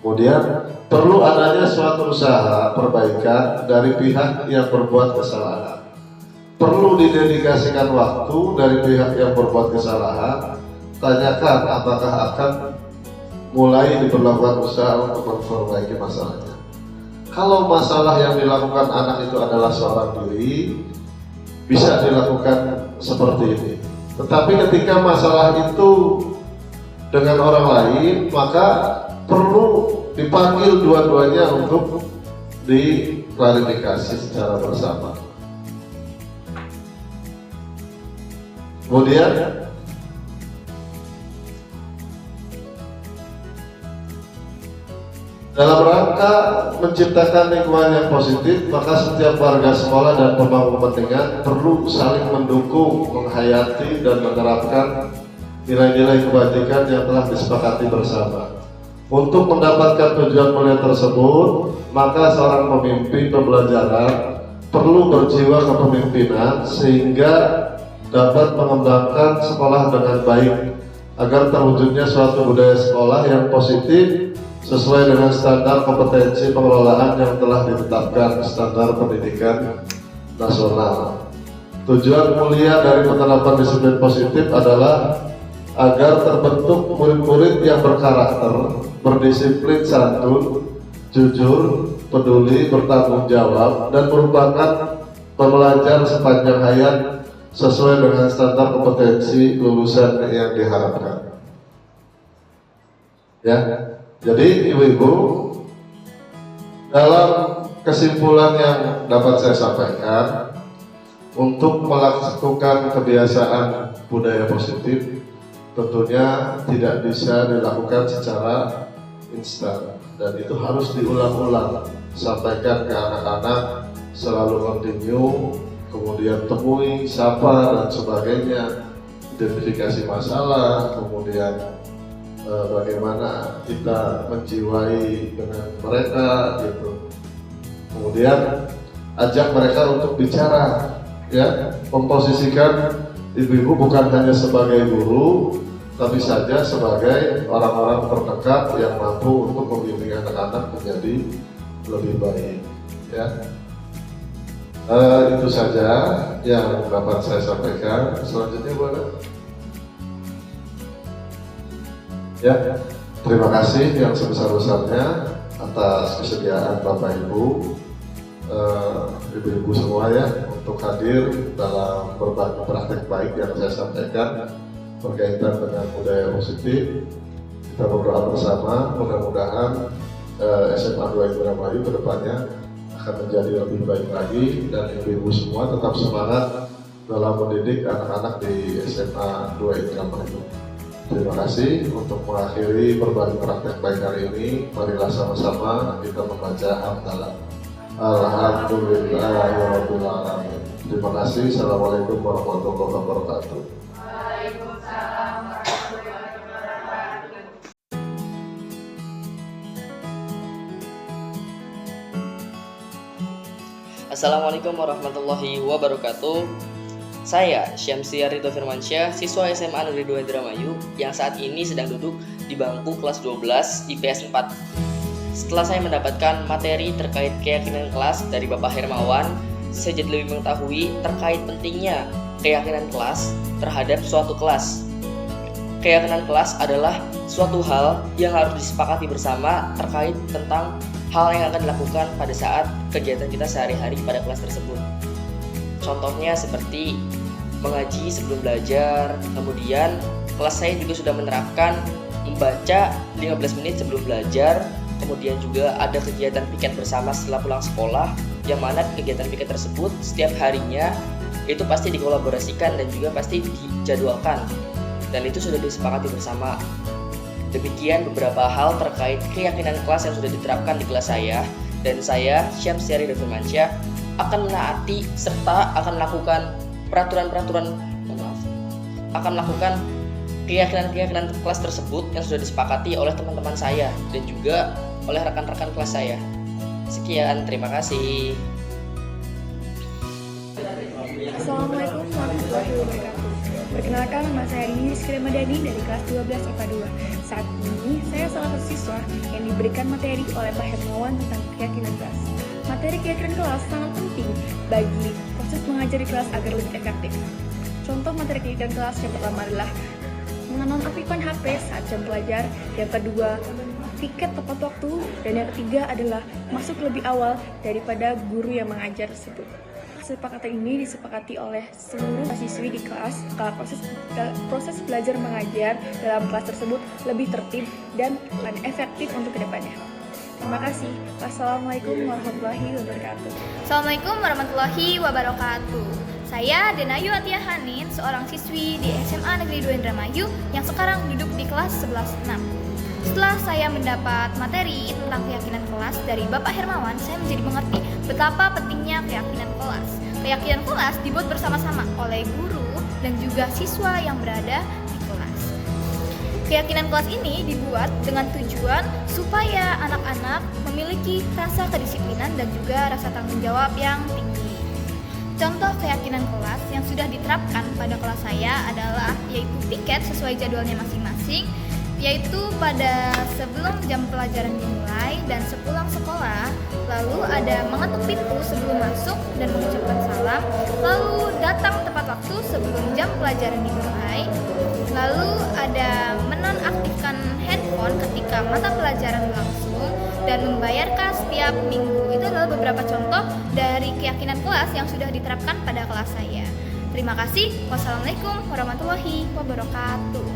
Kemudian, perlu adanya suatu usaha perbaikan dari pihak yang berbuat kesalahan. Perlu didedikasikan waktu dari pihak yang berbuat kesalahan. Tanyakan apakah akan mulai diberlakukan usaha untuk memperbaiki masalahnya. Kalau masalah yang dilakukan anak itu adalah seorang diri, bisa dilakukan seperti ini. Tetapi ketika masalah itu dengan orang lain, maka perlu dipanggil dua-duanya untuk diklarifikasi secara bersama. Kemudian dalam rangka menciptakan lingkungan yang positif, maka setiap warga sekolah dan pemangku kepentingan perlu saling mendukung, menghayati dan menerapkan nilai-nilai kebajikan yang telah disepakati bersama. Untuk mendapatkan tujuan mulia tersebut, maka seorang pemimpin pembelajaran perlu berjiwa kepemimpinan sehingga dapat mengembangkan sekolah dengan baik agar terwujudnya suatu budaya sekolah yang positif sesuai dengan standar kompetensi pengelolaan yang telah ditetapkan standar pendidikan nasional. Tujuan mulia dari penerapan disiplin positif adalah agar terbentuk murid-murid yang berkarakter, berdisiplin, santun, jujur, peduli, bertanggung jawab, dan merupakan pembelajar sepanjang hayat sesuai dengan standar kompetensi lulusan yang diharapkan. Ya, jadi ibu-ibu, dalam kesimpulan yang dapat saya sampaikan, untuk melakukan kebiasaan budaya positif tentunya tidak bisa dilakukan secara instan, dan itu harus diulang-ulang, sampaikan ke anak-anak, selalu continue, kemudian temui, sapa dan sebagainya, identifikasi masalah, kemudian bagaimana kita menjiwai dengan mereka gitu. Kemudian ajak mereka untuk bicara, ya, memposisikan ibu-ibu bukan hanya sebagai guru, tapi saja sebagai orang-orang terdekat yang mampu untuk membimbing anak-anak menjadi lebih baik. Ya, itu saja yang dapat saya sampaikan. Selanjutnya boleh. Ya, terima kasih yang sebesar-besarnya atas kesediaan Bapak Ibu, ibu-ibu semua ya, untuk hadir dalam berbagi praktek baik yang saya sampaikan berkaitan dengan budaya positif. Kita berdoa bersama, mudah-mudahan SMA 2 Indramayu ke depannya akan menjadi lebih baik lagi, dan ibu-ibu semua tetap semangat dalam mendidik anak-anak di SMA 2 Indramayu. Terima kasih. Untuk mengakhiri berbagi praktek baik hari ini, marilah sama-sama kita membaca hamdalah. Alhamdulillahirabbil alamin. Terima kasih. Assalamualaikum warahmatullahi wabarakatuh. Waalaikumsalam warahmatullahi wabarakatuh. Assalamualaikum warahmatullahi wabarakatuh. Saya Syamsiar Ridho Firmansyah, siswa SMA Negeri 2 Indramayu yang saat ini sedang duduk di bangku kelas 12 IPS 4. Setelah saya mendapatkan materi terkait keyakinan kelas dari Bapak Hermawan, saya jadi lebih mengetahui terkait pentingnya keyakinan kelas terhadap suatu kelas. Keyakinan kelas adalah suatu hal yang harus disepakati bersama terkait tentang hal yang akan dilakukan pada saat kegiatan kita sehari-hari pada kelas tersebut. Contohnya seperti mengaji sebelum belajar, kemudian kelas saya juga sudah menerapkan membaca 15 menit sebelum belajar, kemudian juga ada kegiatan piket bersama setelah pulang sekolah, yang mana kegiatan piket tersebut setiap harinya itu pasti dikolaborasikan dan juga pasti dijadwalkan. dan itu sudah disepakati bersama. Demikian beberapa hal terkait keyakinan kelas yang sudah diterapkan di kelas saya, dan saya, Syamsiari Firmansyah, akan menaati serta akan melakukan melakukan keyakinan kelas tersebut yang sudah disepakati oleh teman-teman saya dan juga oleh rekan-rekan kelas saya. Sekian, terima kasih. Assalamualaikum warahmatullahi wabarakatuh. Perkenalkan, nama saya Rizky Ramadhani dari kelas 12 IPA 2. Saat ini, saya salah satu siswa yang diberikan materi oleh Pak Hermawan tentang keyakinan kelas. Materi keyakinan kelas sangat penting bagi proses mengajar di kelas agar lebih efektif. Contoh materi keyakinan kelas yang pertama adalah menonaktifkan HP saat jam belajar, yang kedua, tiket tepat waktu, dan yang ketiga adalah masuk lebih awal daripada guru yang mengajar tersebut. Kesepakatan ini disepakati oleh seluruh siswi di kelas agar proses belajar mengajar dalam kelas tersebut lebih tertib dan efektif untuk kedepannya. Terima kasih. Wassalamualaikum warahmatullahi wabarakatuh. Assalamualaikum warahmatullahi wabarakatuh. Saya Denayu Atia Hanin, seorang siswi di SMA Negeri 2 Indramayu yang sekarang duduk di kelas 11-6. Setelah saya mendapat materi tentang keyakinan kelas dari Bapak Hermawan, saya menjadi mengerti betapa pentingnya keyakinan kelas. Keyakinan kelas dibuat bersama-sama oleh guru dan juga siswa yang berada di kelas. Keyakinan kelas ini dibuat dengan tujuan supaya anak-anak memiliki rasa kedisiplinan dan juga rasa tanggung jawab yang tinggi. Contoh keyakinan kelas yang sudah diterapkan pada kelas saya adalah yaitu piket sesuai jadwalnya masing-masing, yaitu pada sebelum jam pelajaran dimulai dan sepulang sekolah, lalu ada mengetuk pintu sebelum masuk dan mengucapkan salam, lalu datang tepat waktu sebelum jam pelajaran dimulai, lalu ada menonaktifkan handphone ketika mata pelajaran berlangsung, dan membayarkan setiap minggu. Itu adalah beberapa contoh dari keyakinan kelas yang sudah diterapkan pada kelas saya. Terima kasih. Wassalamualaikum warahmatullahi wabarakatuh.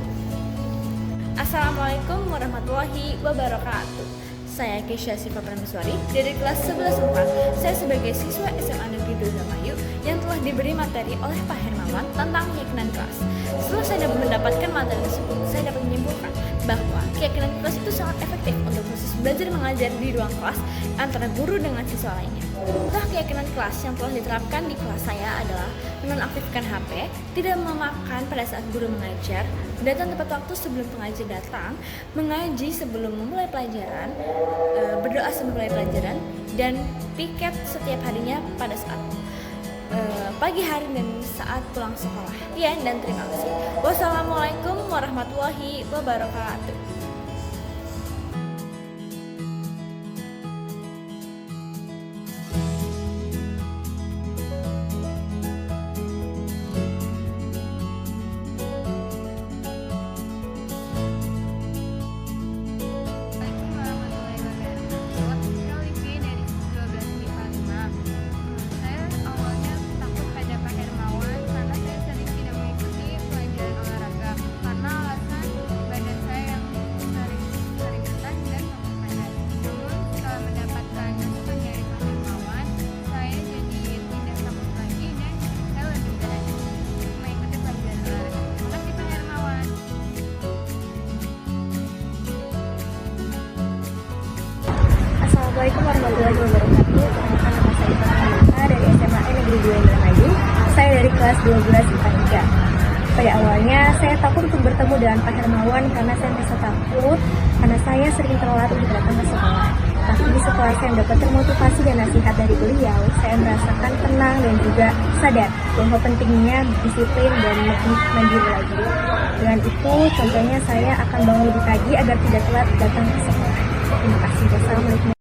Assalamualaikum warahmatullahi wabarakatuh. Saya Kesha Siva Prameswari dari kelas 11-4. Saya sebagai siswa SMA Negeri 2 Indramayu yang telah diberi materi oleh Pak Hermawan tentang keyakinan kelas. Setelah saya mendapatkan materi tersebut, saya dapat menyimpulkan bahwa keyakinan kelas itu sangat efektif untuk proses belajar mengajar di ruang kelas antara guru dengan siswa lainnya. Contoh keyakinan kelas yang telah diterapkan di kelas saya adalah menonaktifkan HP, tidak memakan pada saat guru mengajar, datang tepat waktu sebelum pengajar datang, mengaji sebelum memulai pelajaran, berdoa sebelum mulai pelajaran, dan piket setiap harinya pada saat pagi hari dan saat pulang sekolah. Sekian dan terima kasih. Wassalamualaikum warahmatullahi wabarakatuh. Assalamualaikum warahmatullahi wabarakatuh. Perkenalkan, nama saya Farhanisa dari SMA Negeri 2 Indramayu. Saya dari kelas 12 IPA 3. Pada awalnya saya takut untuk bertemu dengan Pak Hermawan karena saya merasa takut karena saya sering telat untuk datang ke sekolah. Tapi setelah saya mendapat termotivasi dan nasihat dari beliau, saya merasakan tenang dan juga sadar bahwa pentingnya disiplin dan lebih mandiri lagi. Dengan itu, contohnya saya akan bangun lebih pagi agar tidak telat datang ke sekolah. Terima kasih. Wassalamualaikum.